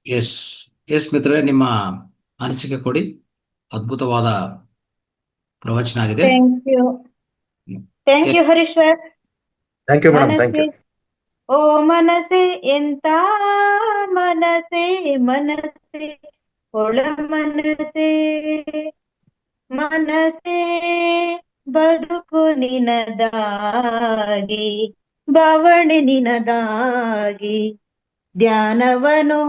S S ಮಿತ್ರರೇ, ನಿಮ್ಮ ಅನಿಸಿಕೆ ಕೊಡಿ. ಅದ್ಭುತವಾದ ಪ್ರವಚನ ಆಗಿದೆ. Thank you. Thank you Harish sir. Thank you madam, thank ಮನಸ್ಸೆ, ಯು. ಓ ಮನಸ್ಸೆ, ಎಂತ ಮನಸ್ಸೆ, ಮನಸ್ಸೆ, ಒಳ ಮನಸ್ಸೆ, ಮನಸ್ಸೆ, ಬದುಕು ನಿನದಾಗಿ, ಭಾವನೆ ನಿನದಾಗಿ, ಧ್ಯಾನವನು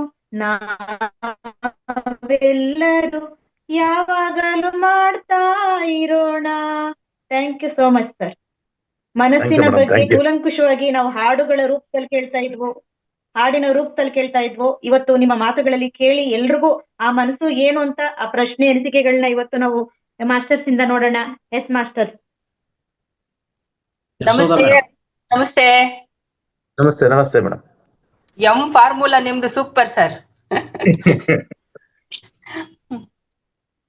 ನಾವೆಲ್ಲರೂ ಯಾವಾಗಲೂ ಮಾಡ್ತಾ ಇರೋಣ. Thank you so much sir. ಮನಸ್ಸಿನ madam, ಬಗ್ಗೆ thank you. ಕೂಲಂಕುಷವಾಗಿ ನಾವು ಹಾಡಿನ ರೂಪದಲ್ಲಿ ಕೇಳ್ತಾ ಇದ್ವು. ಇವತ್ತು ನಿಮ್ಮ ಮಾತುಗಳಲ್ಲಿ ಕೇಳಿ ಎಲ್ರಿಗೂ ಆ ಮನಸ್ಸು ಏನು ಅಂತ ಆ ಪ್ರಶ್ನೆ ಅನಿಸಿಕೆಗಳನ್ನ ಇವತ್ತು ನಾವು ಮಾಸ್ಟರ್ಸ್ ಇಂದ ನೋಡೋಣ. Yes masters. ನಮಸ್ತೆ. ನಮಸ್ತೆ ನಮಸ್ತೆ ನಮಸ್ತೆ ಮೇಡಮ್. ಎಂ ಫಾರ್ಮುಲಾ ನಿಮ್ದು ಸೂಪರ್ ಸರ್.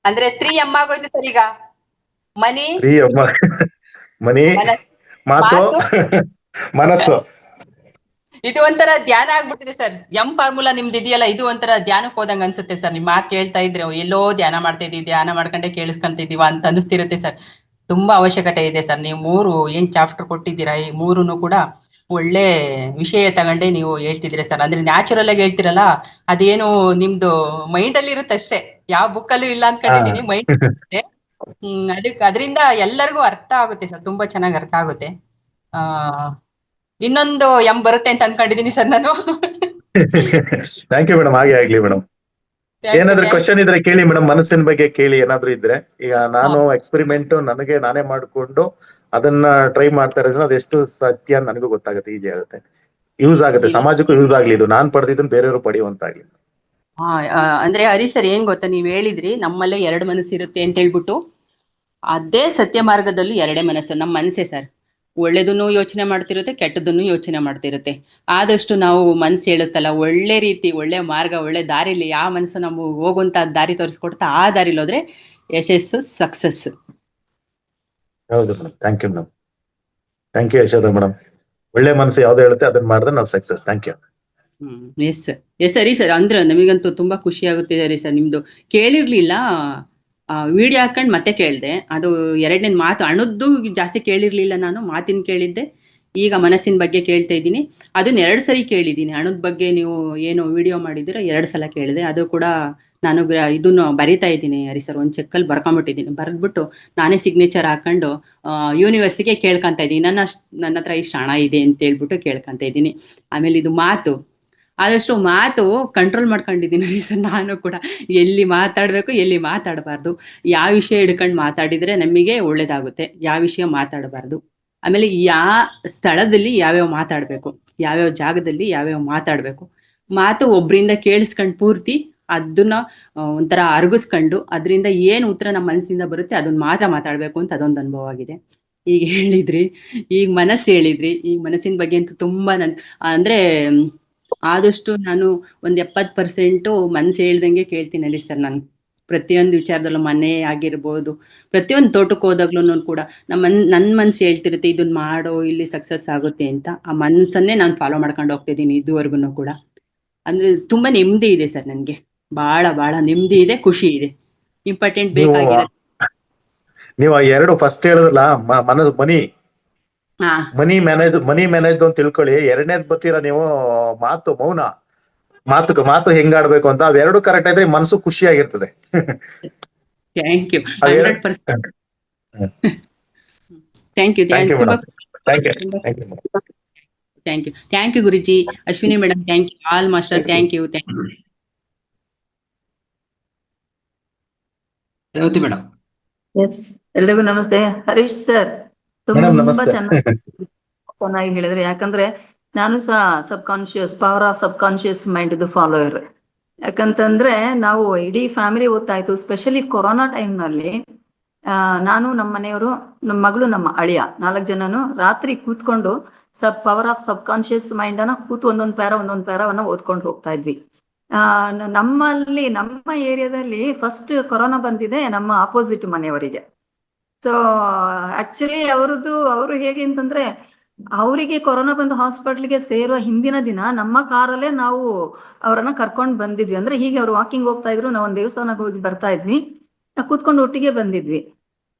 ಅಂದ್ರೆ 3M ಆಗೋಯ್ತು ಸರ್ ಈಗ. ಮನಿ, ಮನಿ, ಮಾತು, ಮನಸ್ಸು. ಇದು ಒಂಥರ ಧ್ಯಾನ ಆಗ್ಬಿಟ್ಟಿದೆ ಸರ್. ಎಂ ಫಾರ್ಮುಲಾ ನಿಮ್ದು ಇದೆಯಲ್ಲ, ಇದು ಒಂಥರ ಧ್ಯಾನಕ್ಕೆ ಹೋದಂಗ ಅನ್ಸುತ್ತೆ ಸರ್. ನಿಮ್ ಮಾತು ಕೇಳ್ತಾ ಇದ್ರೆ ಎಲ್ಲೋ ಧ್ಯಾನ ಮಾಡ್ತಾ ಇದೀವಿ, ಧ್ಯಾನ ಮಾಡ್ಕೊಂಡೆ ಕೇಳಿಸ್ಕೊಂತಿದೀವ ಅಂತ ಅನಿಸ್ತಿರುತ್ತೆ ಸರ್. ತುಂಬಾ ಅವಶ್ಯಕತೆ ಇದೆ ಸರ್. ನೀವು 3 ಏನ್ ಚಾಪ್ಟರ್ ಕೊಟ್ಟಿದ್ದೀರಾ, ಈ 3 ಕೂಡ ಒಳ್ಳೆ ವಿಷಯ ತಗೊಂಡೆ ನೀವು ಹೇಳ್ತಿದ್ದೀರಾ ಸರ್. ಅಂದ್ರೆ ನ್ಯಾಚುರಲ್ ಆಗಿ ಹೇಳ್ತಿರಲ್ಲ, ಅದೇನು ನಿಮ್ದು ಮೈಂಡ್ ಅಲ್ಲಿ ಇರುತ್ತೆ ಅಷ್ಟೇ, ಯಾವ ಬುಕ್ ಅಲ್ಲೂ ಇಲ್ಲ ಅನ್ಕೊಂಡಿದೀನಿ. ಮೈಂಡ್ ಇರುತ್ತೆ. ಅದರಿಂದ ಎಲ್ಲರಿಗೂ ಅರ್ಥ ಆಗುತ್ತೆ ಸರ್, ತುಂಬಾ ಚೆನ್ನಾಗಿ ಅರ್ಥ ಆಗುತ್ತೆ. ಇನ್ನೊಂದು ಬರುತ್ತೆ ಅಂತ ಅನ್ಕೊಂಡಿದೀನಿ ಸರ್ ನಾನು. ಥ್ಯಾಂಕ್ ಯು ಮೇಡಮ್, ಹಾಗೆ ಆಗ್ಲಿ ಮೇಡಮ್. ಏನಾದ್ರೂ ಕ್ವಶನ್ ಇದ್ರೆ ಕೇಳಿ ಮೇಡಮ್, ಮನಸ್ಸಿನ ಬಗ್ಗೆ ಕೇಳಿ ಏನಾದ್ರು ಇದ್ರೆ. ಈಗ ನಾನು ಎಕ್ಸ್ಪೆರಿಮೆಂಟ್ ನನಗೆ ನಾನೇ ಮಾಡ್ಕೊಂಡು ಅದನ್ನ ಟ್ರೈ ಮಾಡ್ತಾ ಇರೋದ್ರಿಂದ ಅದೆಷ್ಟು ಸತ್ಯ ನನಗೂ ಗೊತ್ತಾಗುತ್ತೆ, ಈಜಿ ಆಗುತ್ತೆ, ಯೂಸ್ ಆಗುತ್ತೆ, ಸಮಾಜಕ್ಕೂ ಯೂಸ್ ಆಗ್ಲಿ. ಇದು ನಾನ್ ಪಡೆದಿದ್ದನ್ನು ಬೇರೆಯವರು ಪಡೆಯುವಂತಾಗ್ಲಿ. ಅಂದ್ರೆ ಹರೀಶ್ ಸರ್, ಏನ್ ಗೊತ್ತಾ, ನೀವ್ ಹೇಳಿದ್ರಿ ನಮ್ಮಲ್ಲೇ 2 ಮನಸ್ಸು ಇರುತ್ತೆ ಅಂತ ಹೇಳ್ಬಿಟ್ಟು. ಅದೇ ಸತ್ಯ ಮಾರ್ಗದಲ್ಲೂ 2 ಮನಸ್ಸು. ನಮ್ಮ ಮನಸ್ಸೇ ಸರ್, ಒಳ್ಳೇದನ್ನು ಯೋಚನೆ ಮಾಡ್ತಿರುತ್ತೆ, ಕೆಟ್ಟದನ್ನು ಯೋಚನೆ ಮಾಡ್ತಿರುತ್ತೆ. ಆದಷ್ಟು ನಾವು ಮನ್ಸು ಹೇಳುತ್ತಲ್ಲ, ಒಳ್ಳೆ ರೀತಿ, ಒಳ್ಳೆ ಮಾರ್ಗ, ಒಳ್ಳೆ ದಾರಿಲಿ ಯಾವ ಮನಸ್ಸು ನಾವು ಹೋಗುವಂತ ದಾರಿ ತೋರಿಸ್ಕೊಡ್ತಾ ಆ ದಾರಿಲಿ ಹೋದ್ರೆ ಯಶಸ್ಸು, ಸಕ್ಸಸ್. ಹೌದು madam, thank you madam. Thank you Yashoda madam. ಒಳ್ಳೆ ಮನಸ್ಸು ಯಾವ್ದು ಹೇಳುತ್ತೆ ಅದನ್ನ ಮಾಡಿದ್ರೆ ನಾವು success. Thank you. Yes yes ಸರಿ ಸರ್. ಅಂದ್ರೆ ನಮಗಂತೂ ತುಂಬಾ ಖುಷಿ ಆಗುತ್ತೆ ರೀ ಸರ್. ನಿಮ್ದು ಕೇಳಿರ್ಲಿಲ್ಲ, ವಿಡಿಯೋ ಹಾಕೊಂಡ್ ಮತ್ತೆ ಕೇಳ್ದೆ. ಅದು 2ನೇ ಮಾತು, ಹಣದ್ದು ಜಾಸ್ತಿ ಕೇಳಿರ್ಲಿಲ್ಲ ನಾನು, ಮಾತಿನ ಕೇಳಿದ್ದೆ. ಈಗ ಮನಸ್ಸಿನ ಬಗ್ಗೆ ಕೇಳ್ತಾ ಇದ್ದೀನಿ. ಅದನ್ನ 2 ಸರಿ ಕೇಳಿದ್ದೀನಿ. ಹಣದ ಬಗ್ಗೆ ನೀವು ಏನು ವಿಡಿಯೋ ಮಾಡಿದ್ದೀರಾ 2 ಸಲ ಕೇಳಿದೆ. ಅದು ಕೂಡ ನಾನು ಇದನ್ನು ಬರಿತಾ ಇದ್ದೀನಿ ಹರಿ ಸರ್, ಒಂದು ಚೆಕ್ಕಲ್ಲಿ ಬರ್ಕೊಂಡ್ಬಿಟ್ಟಿದ್ದೀನಿ. ಬರ್ದ್ಬಿಟ್ಟು ನಾನೇ ಸಿಗ್ನೇಚರ್ ಹಾಕೊಂಡು ಯೂನಿವರ್ಸಿಟಿಗೆ ಕೇಳ್ಕೊಂತ ಇದ್ದೀನಿ. ನನ್ನ ಹತ್ರ ಇಷ್ಟು ಹಣ ಇದೆ ಅಂತ ಹೇಳ್ಬಿಟ್ಟು ಕೇಳ್ಕೊಂತ ಇದ್ದೀನಿ. ಆಮೇಲೆ ಇದು ಮಾತು, ಆದಷ್ಟು ಮಾತು ಕಂಟ್ರೋಲ್ ಮಾಡ್ಕೊಂಡಿದ್ದೀನಿ ಸರ್. ನಾನು ಕೂಡ ಎಲ್ಲಿ ಮಾತಾಡ್ಬೇಕು, ಎಲ್ಲಿ ಮಾತಾಡಬಾರ್ದು, ಯಾವ ವಿಷಯ ಹಿಡ್ಕೊಂಡು ಮಾತಾಡಿದ್ರೆ ನಮಗೆ ಒಳ್ಳೇದಾಗುತ್ತೆ, ಯಾವ ವಿಷಯ ಮಾತಾಡಬಾರ್ದು. ಆಮೇಲೆ ಯಾವ ಸ್ಥಳದಲ್ಲಿ ಯಾವ್ಯಾವ ಮಾತಾಡ್ಬೇಕು, ಯಾವ್ಯಾವ ಜಾಗದಲ್ಲಿ ಯಾವ್ಯಾವ ಮಾತಾಡ್ಬೇಕು, ಮಾತು ಒಬ್ರಿಂದ ಕೇಳಿಸ್ಕೊಂಡು ಪೂರ್ತಿ ಅದನ್ನ ಒಂಥರ ಅರ್ಗಿಸ್ಕೊಂಡು ಅದರಿಂದ ಏನು ಉತ್ತರ ನಮ್ಮ ಮನಸ್ಸಿಂದ ಬರುತ್ತೆ ಅದನ್ನ ಮಾತ್ರ ಮಾತಾಡ್ಬೇಕು ಅಂತ ಅದೊಂದು ಅನುಭವ ಆಗಿದೆ. ಈಗ ಹೇಳಿದ್ರಿ, ಈಗ ಮನಸ್ಸು ಹೇಳಿದ್ರಿ. ಈಗ ಮನಸ್ಸಿನ ಬಗ್ಗೆ ಅಂತೂ ತುಂಬಾ ಅಂದ್ರೆ ಆದಷ್ಟು ನಾನು ಒಂದ್ 70% ಮನ್ಸು ಹೇಳ್ದಂಗೆ ಕೇಳ್ತೀನಲ್ಲಿ ಸರ್. ನಾನು ಪ್ರತಿಯೊಂದು ವಿಚಾರದಲ್ಲೂ, ಮನೆ ಆಗಿರ್ಬೋದು, ಪ್ರತಿಯೊಂದು ತೋಟಕ್ಕೆ ಹೋದಾಗ್ಲೂ ಕೂಡ ನನ್ ಮನ್ಸು ಹೇಳ್ತಿರುತ್ತೆ ಇದನ್ನ ಮಾಡೋ, ಇಲ್ಲಿ ಸಕ್ಸಸ್ ಆಗುತ್ತೆ ಅಂತ. ಆ ಮನ್ಸನ್ನೇ ನಾನು ಫಾಲೋ ಮಾಡ್ಕೊಂಡು ಹೋಗ್ತಿದ್ದೀನಿ ಇದುವರೆಗೂ ಕೂಡ. ಅಂದ್ರೆ ತುಂಬಾ ನೆಮ್ಮದಿ ಇದೆ ಸರ್ ನನ್ಗೆ, ಬಹಳ ಬಹಳ ನೆಮ್ಮದಿ ಇದೆ, ಖುಷಿ ಇದೆ. ಇಂಪಾರ್ಟೆಂಟ್ ಬೇಕಾಗಿರೋದು ನೀವು 2 ಫಸ್ಟ್ ಹೇಳಿದ್ರಲ್ಲ, ಮನಿ ಮ್ಯಾನೇಜ್ ಅಂತ ತಿಳ್ಕೊಳ್ಳಿ. 2ನೇದ್ ಬರ್ತೀರಾ ನೀವು, ಮೌನ. ಮಾತು ಹೆಂಗಾಡ್ಬೇಕು ಅಂತ. ಅವೆರಡು ಕರೆಕ್ಟ್ ಆದ್ರೆ ಮನಸ್ಸು ಖುಷಿಯಾಗಿರ್ತದೆ. Thank you 100%. Thank you thank you guruji, Ashwini madam, thank you all master, thank you. Revathi madam. Yes, ಎಲ್ರಿಗೂ ನಮಸ್ತೆ. ಹರೀಶ್ ಸರ್ ತುಂಬಾ ಚೆನ್ನಾಗಿ ಹೇಳಿದ್ರೆ. ಯಾಕಂದ್ರೆ ನಾನು ಸಹ power of subconscious mind ಇದು ಫಾಲೋಯರ್. ಯಾಕಂತಂದ್ರೆ ನಾವು ಇಡೀ ಫ್ಯಾಮಿಲಿ ಓದ್ತಾಯ್ತು, ಸ್ಪೆಷಲಿ ಕೊರೋನಾ ಟೈಮ್ ನಲ್ಲಿ ನಾನು, ನಮ್ಮ ಮನೆಯವರು, ನಮ್ಮ ಮಗಳು, ನಮ್ಮ ಅಳಿಯ 4 ಜನನು ರಾತ್ರಿ ಕೂತ್ಕೊಂಡು power of subconscious mind ಅನ್ನ ಕೂತು ಒಂದೊಂದು ಪ್ಯಾರವನ್ನ ಓದ್ಕೊಂಡು ಹೋಗ್ತಾ ಇದ್ವಿ. ನಮ್ಮ ಏರಿಯಾದಲ್ಲಿ ಫಸ್ಟ್ ಕೊರೋನಾ ಬಂದಿದೆ ನಮ್ಮ ಆಪೋಸಿಟ್ ಮನೆಯವರಿಗೆ. ಸೊ ಆಕ್ಚುಲಿ ಅವರು ಹೇಗೆ ಅಂತಂದ್ರೆ, ಅವರಿಗೆ ಕೊರೋನಾ ಬಂದು ಹಾಸ್ಪಿಟ್ಲಿಗೆ ಸೇರುವ ಹಿಂದಿನ ದಿನ ನಮ್ಮ ಕಾರಲ್ಲೇ ನಾವು ಅವರನ್ನ ಕರ್ಕೊಂಡು ಬಂದಿದ್ವಿ. ಅಂದ್ರೆ ಹೀಗೆ ಅವ್ರು ವಾಕಿಂಗ್ ಹೋಗ್ತಾ ಇದ್ರು, ನಾವು ಒಂದು ದೇವಸ್ಥಾನಕ್ಕೆ ಹೋಗಿ ಬರ್ತಾ ಇದ್ವಿ, ನಾವು ಕೂತ್ಕೊಂಡು ಒಟ್ಟಿಗೆ ಬಂದಿದ್ವಿ.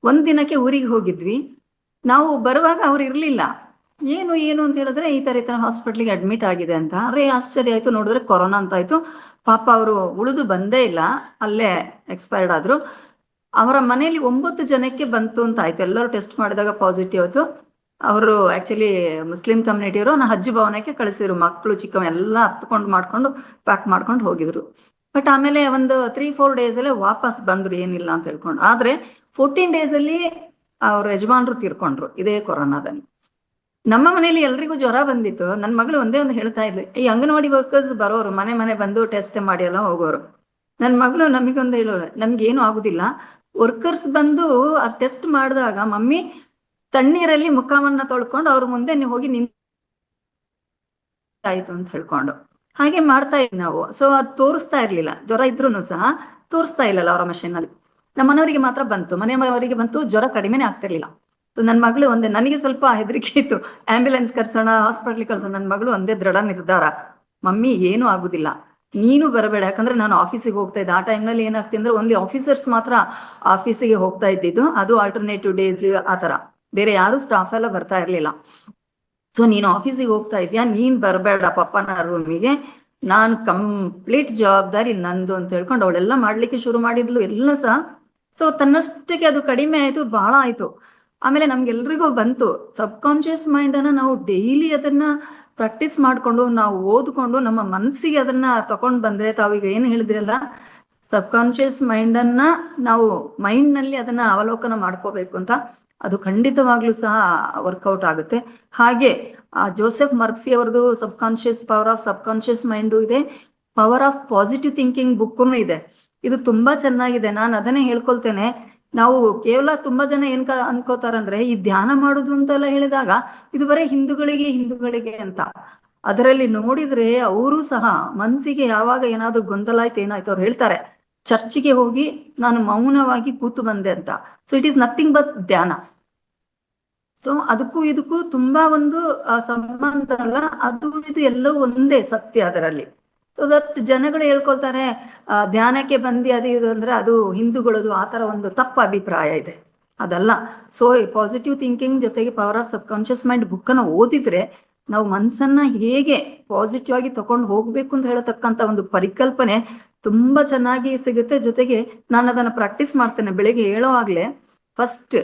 ಒಂದ್ ದಿನಕ್ಕೆ ಊರಿಗೆ ಹೋಗಿದ್ವಿ. ನಾವು ಬರುವಾಗ ಅವ್ರು ಇರ್ಲಿಲ್ಲ. ಏನು ಅಂತ ಹೇಳಿದ್ರೆ ಈ ತರ ಹಾಸ್ಪಿಟ್ಲಿಗೆ ಅಡ್ಮಿಟ್ ಆಗಿದೆ ಅಂತ. ಅರೆ ಆಶ್ಚರ್ಯ ಆಯ್ತು, ನೋಡಿದ್ರೆ ಕೊರೋನಾ ಅಂತ ಆಯ್ತು. ಪಾಪ ಅವರು ಉಳಿದು ಬಂದೇ ಇಲ್ಲ, ಅಲ್ಲೇ ಎಕ್ಸ್ಪೈರ್ಡ್ ಆದ್ರು. ಅವರ ಮನೆಯಲ್ಲಿ 9 ಜನಕ್ಕೆ ಬಂತು ಅಂತ ಆಯ್ತು. ಎಲ್ಲರೂ ಟೆಸ್ಟ್ ಮಾಡಿದಾಗ ಪಾಸಿಟಿವ್ ಆಯ್ತು. ಅವರು ಆಕ್ಚುಲಿ ಮುಸ್ಲಿಂ ಕಮ್ಯುನಿಟಿಯವರು ಹಜ್ ಭವನಕ್ಕೆ ಕಳಿಸಿದ್ರು. ಮಕ್ಕಳು ಚಿಕ್ಕ ಎಲ್ಲ ಹತ್ಕೊಂಡು ಮಾಡ್ಕೊಂಡು ಪ್ಯಾಕ್ ಮಾಡ್ಕೊಂಡು ಹೋಗಿದ್ರು. ಬಟ್ ಆಮೇಲೆ ಒಂದು 3-4 ಡೇಸ್ ಅಲ್ಲೇ ವಾಪಸ್ ಬಂದ್ರು, ಏನಿಲ್ಲ ಅಂತ ಹೇಳ್ಕೊಂಡು. ಆದ್ರೆ 14 ಡೇಸ್ ಅಲ್ಲಿ ಅವ್ರ ಯಜಮಾನ್ರು ತೀರ್ಕೊಂಡ್ರು ಇದೇ ಕೊರೋನಾದಲ್ಲಿ. ನಮ್ಮ ಮನೇಲಿ ಎಲ್ರಿಗೂ ಜ್ವರ ಬಂದಿತ್ತು. ನನ್ನ ಮಗಳು ಒಂದೇ ಒಂದು ಹೇಳ್ತಾ ಇದ್ಲು, ಈ ಅಂಗನವಾಡಿ ವರ್ಕರ್ಸ್ ಬರೋರು ಮನೆ ಬಂದು ಟೆಸ್ಟ್ ಮಾಡಿ ಎಲ್ಲ ಹೋಗೋರು. ನನ್ನ ಮಗಳು ನಮಗೊಂದು ಹೇಳೋಳು, ನಮ್ಗೇನು ಆಗುದಿಲ್ಲ, ವರ್ಕರ್ಸ್ ಬಂದು ಆ ಟೆಸ್ಟ್ ಮಾಡಿದಾಗ ಮಮ್ಮಿ ತಣ್ಣೀರಲ್ಲಿ ಮುಖವನ್ನ ತೊಳ್ಕೊಂಡು ಅವ್ರ ಮುಂದೆ ನೀವು ಹೋಗಿ ಆಯ್ತು ಅಂತ ಹೇಳ್ಕೊಂಡು ಹಾಗೆ ಮಾಡ್ತಾ ಇದ್ವಿ ನಾವು. ಸೊ ಅದು ತೋರಿಸ್ತಾ ಇರ್ಲಿಲ್ಲ, ಜ್ವರ ಇದ್ರೂನು ಸಹ ತೋರಿಸ್ತಾ ಇಲ್ಲಲ್ಲ ಅವರ ಮಷೀನ್ ಅಲ್ಲಿ. ನಮ್ಮ ಮನೆಯವರಿಗೆ ಮಾತ್ರ ಬಂತು, ಮನೆಯವರಿಗೆ ಬಂತು, ಜ್ವರ ಕಡಿಮೆನೆ ಆಗ್ತಿರ್ಲಿಲ್ಲ. ನನ್ನ ಮಗಳು ಒಂದೇ, ನನಗೆ ಸ್ವಲ್ಪ ಹೆದರಿಕೆ ಇತ್ತು, ಆಂಬ್ಯುಲೆನ್ಸ್ ಕರ್ಸೋಣ, ಹಾಸ್ಪಿಟ್ಲಿಗೆ ಕಳ್ಸೋಣ. ನನ್ನ ಮಗಳು ಒಂದೇ ದೃಢ ನಿರ್ಧಾರ, ಮಮ್ಮಿ ಏನೂ ಆಗುದಿಲ್ಲ, ನೀನು ಬರಬೇಡ. ಯಾಕಂದ್ರೆ ನಾನು ಆಫೀಸಿಗೆ ಹೋಗ್ತಾ ಇದ್ದೆ. ಆ ಟೈಮ್ನಲ್ಲಿ ಏನಾಗ್ತಿ ಅಂದ್ರೆ ಓನ್ಲಿ ಆಫೀಸರ್ಸ್ ಮಾತ್ರ ಆಫೀಸಿಗೆ ಹೋಗ್ತಾ ಇದ್ದಿದ್ದು, ಅದು ಆಲ್ಟರ್ನೇಟಿವ್ ಡೇಸ್ ಆ ತರ, ಬೇರೆ ಯಾರು ಸ್ಟಾಫ್ ಎಲ್ಲ ಬರ್ತಾ ಇರ್ಲಿಲ್ಲ. ಸೊ ನೀನು ಆಫೀಸಿಗೆ ಹೋಗ್ತಾ ಇದೀಯಾ, ನೀನ್ ಬರಬೇಡ ಪಪ್ಪನ ರೂಮಿಗೆ, ನಾನು ಕಂಪ್ಲೀಟ್ ಜವಾಬ್ದಾರಿ ನಂದು ಅಂತ ಹೇಳ್ಕೊಂಡು ಅವಳೆಲ್ಲ ಮಾಡ್ಲಿಕ್ಕೆ ಶುರು ಮಾಡಿದ್ಲು ಎಲ್ಲ ಸಹ. ಸೊ ತನ್ನಷ್ಟಕ್ಕೆ ಅದು ಕಡಿಮೆ ಆಯ್ತು, ಬಹಳ ಆಯ್ತು. ಆಮೇಲೆ ನಮ್ಗೆಲ್ರಿಗೂ ಬಂತು. ಸಬ್ ಕಾನ್ಶಿಯಸ್ ಮೈಂಡ್ ಅನ್ನ ನಾವು ಡೈಲಿ ಅದನ್ನ ಪ್ರಾಕ್ಟೀಸ್ ಮಾಡ್ಕೊಂಡು ನಾವು ಓದ್ಕೊಂಡು ನಮ್ಮ ಮನಸ್ಸಿಗೆ ಅದನ್ನ ತಕೊಂಡ್ ಬಂದ್ರೆ, ತಾವೀಗ ಏನ್ ಹೇಳಿದ್ರಲ್ಲ, ಸಬ್ ಕಾನ್ಶಿಯಸ್ ಮೈಂಡ್ ಅನ್ನ ನಾವು ಮೈಂಡ್ ನಲ್ಲಿ ಅದನ್ನ ಅವಲೋಕನ ಮಾಡ್ಕೋಬೇಕು ಅಂತ, ಅದು ಖಂಡಿತವಾಗ್ಲೂ ಸಹ ವರ್ಕೌಟ್ ಆಗುತ್ತೆ. ಹಾಗೆ ಜೋಸೆಫ್ ಮರ್ಫಿ ಅವರದು power of subconscious mind ಇದೆ, power of positive thinking book ಇದೆ. ಇದು ತುಂಬಾ ಚೆನ್ನಾಗಿದೆ. ನಾನು ಅದನ್ನೇ ಹೇಳ್ಕೊಳ್ತೇನೆ. ನಾವು ಕೇವಲ ತುಂಬಾ ಜನ ಏನ್ ಅನ್ಕೋತಾರಂದ್ರೆ, ಈ ಧ್ಯಾನ ಮಾಡುದು ಅಂತೆಲ್ಲ ಹೇಳಿದಾಗ ಇದು ಬರೀ ಹಿಂದೂಗಳಿಗೆ ಅಂತ. ಅದರಲ್ಲಿ ನೋಡಿದ್ರೆ ಅವರು ಸಹ ಮನಸ್ಸಿಗೆ ಯಾವಾಗ ಏನಾದ್ರು ಗೊಂದಲ ಆಯ್ತು, ಏನಾಯ್ತು, ಅವ್ರು ಹೇಳ್ತಾರೆ ಚರ್ಚಿಗೆ ಹೋಗಿ ನಾನು ಮೌನವಾಗಿ ಕೂತು ಬಂದೆ ಅಂತ. So it is nothing but ಧ್ಯಾನ. ಸೊ ಅದಕ್ಕೂ ಇದಕ್ಕೂ ತುಂಬಾ ಒಂದು ಸಂಬಂಧ ಅಲ್ಲ, ಅದು ಇದು ಎಲ್ಲವೂ ಒಂದೇ ಸತ್ಯ ಅದರಲ್ಲಿ. ಸೊ ದಟ್ ಜನಗಳು ಹೇಳ್ಕೊಳ್ತಾರೆ ಧ್ಯಾನಕ್ಕೆ ಬಂದಿ ಅದು ಇದು ಅಂದ್ರೆ ಅದು ಹಿಂದೂಗಳದು, ಆ ತರ ಒಂದು ತಪ್ಪು ಅಭಿಪ್ರಾಯ ಇದೆ. ಅದಲ್ಲ. ಸೊ ಪಾಸಿಟಿವ್ ಥಿಂಕಿಂಗ್ ಜೊತೆಗೆ power of subconscious mind book ಅನ್ನ ಓದಿದ್ರೆ ನಾವು ಮನ್ಸನ್ನ ಹೇಗೆ ಪಾಸಿಟಿವ್ ಆಗಿ ತಕೊಂಡು ಹೋಗ್ಬೇಕು ಅಂತ ಹೇಳತಕ್ಕಂತ ಒಂದು ಪರಿಕಲ್ಪನೆ ತುಂಬಾ ಚೆನ್ನಾಗಿ ಸಿಗುತ್ತೆ. ಜೊತೆಗೆ ನಾನು ಅದನ್ನ ಪ್ರಾಕ್ಟೀಸ್ ಮಾಡ್ತೇನೆ. ಬೆಳಿಗ್ಗೆ ಹೇಳೋವಾಗ್ಲೇ ಫಸ್ಟ್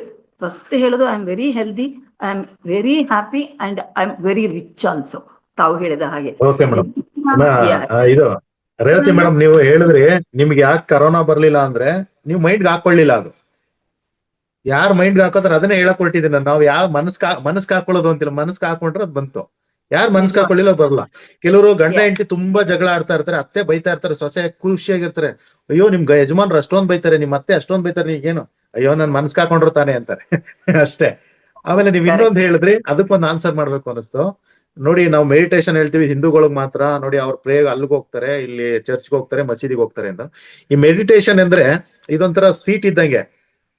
ಹೇಳೋದು, I am very healthy, I am very happy and I am very rich also. ತಾವು ಹೇಳಿದ ಹಾಗೆ. Okay madam. ಇದು ರೇವತಿ ಮೇಡಮ್, ನೀವು ಹೇಳಿದ್ರಿ ನಿಮ್ಗೆ ಯಾಕೆ ಕರೋನಾ ಬರ್ಲಿಲ್ಲ ಅಂದ್ರೆ ನೀವು ಮೈಂಡ್ಗೆ ಹಾಕೊಳ್ಳಿಲ್ಲ. ಅದು ಯಾರು ಮೈಂಡ್ಗೆ ಹಾಕೋತಾರ ಅದನ್ನೇ ಹೇಳಕ್ ಹೊರಟಿದ್ದೀನಿ. ನಾವು ಯಾವ ಮನಸ್ಗೆ ಹಾಕೊಳ್ಳೋದು ಅಂತಿಲ್ಲ, ಮನಸ್ಗೆ ಹಾಕೊಂಡ್ರೆ ಅದು ಬಂತು. ಯಾರು ಮನಸ್ಗೆ ಹಾಕೊಳ್ಳಿಲ್ಲ ಬರಲ್ಲ. ಕೆಲವರು ಗಂಡ ಹೆಂಡತಿ ತುಂಬಾ ಜಗಳ ಆಡ್ತಾ ಇರ್ತಾರೆ, ಅತ್ತೆ ಬೈತಾ ಇರ್ತಾರೆ, ಸೊಸೆ ಖುಷಿಯಾಗಿರ್ತಾರೆ. ಅಯ್ಯೋ ನಿಮ್ ಯಜಮಾನ್ರು ಅಷ್ಟೊಂದ್ ಬೈತಾರೆ, ನಿಮ್ ಅತ್ತೆ ಅಷ್ಟೊಂದ್ ಬೈತಾರೆ, ನೀಗೇನು ಅಯ್ಯೋ ನನ್ ಮನಸ್ಗೆ ಹಾಕೊಂಡ್ರು ತಾನೆ ಅಂತಾರೆ ಅಷ್ಟೇ. ಆಮೇಲೆ ನೀವ್ ಇನ್ನೊಂದು ಹೇಳಿದ್ರಿ, ಅದಕ್ಕೊಂದು ಆನ್ಸರ್ ಮಾಡ್ಬೇಕು ಅನಿಸ್ತು. ನೋಡಿ, ನಾವು ಮೆಡಿಟೇಷನ್ ಹೇಳ್ತೀವಿ ಹಿಂದೂಗಳಿಗೆ ಮಾತ್ರ. ನೋಡಿ, ಅವ್ರ ಪ್ರೇಗ್ ಅಲ್ಲಿಗೆ ಹೋಗ್ತಾರೆ, ಇಲ್ಲಿ ಚರ್ಚ್ಗೆ ಹೋಗ್ತಾರೆ, ಮಸೀದಿಗೆ ಹೋಗ್ತಾರೆ ಅಂತ. ಈ ಮೆಡಿಟೇಷನ್ ಅಂದ್ರೆ ಇದೊಂಥರ ಸ್ವೀಟ್ ಇದ್ದಂಗೆ.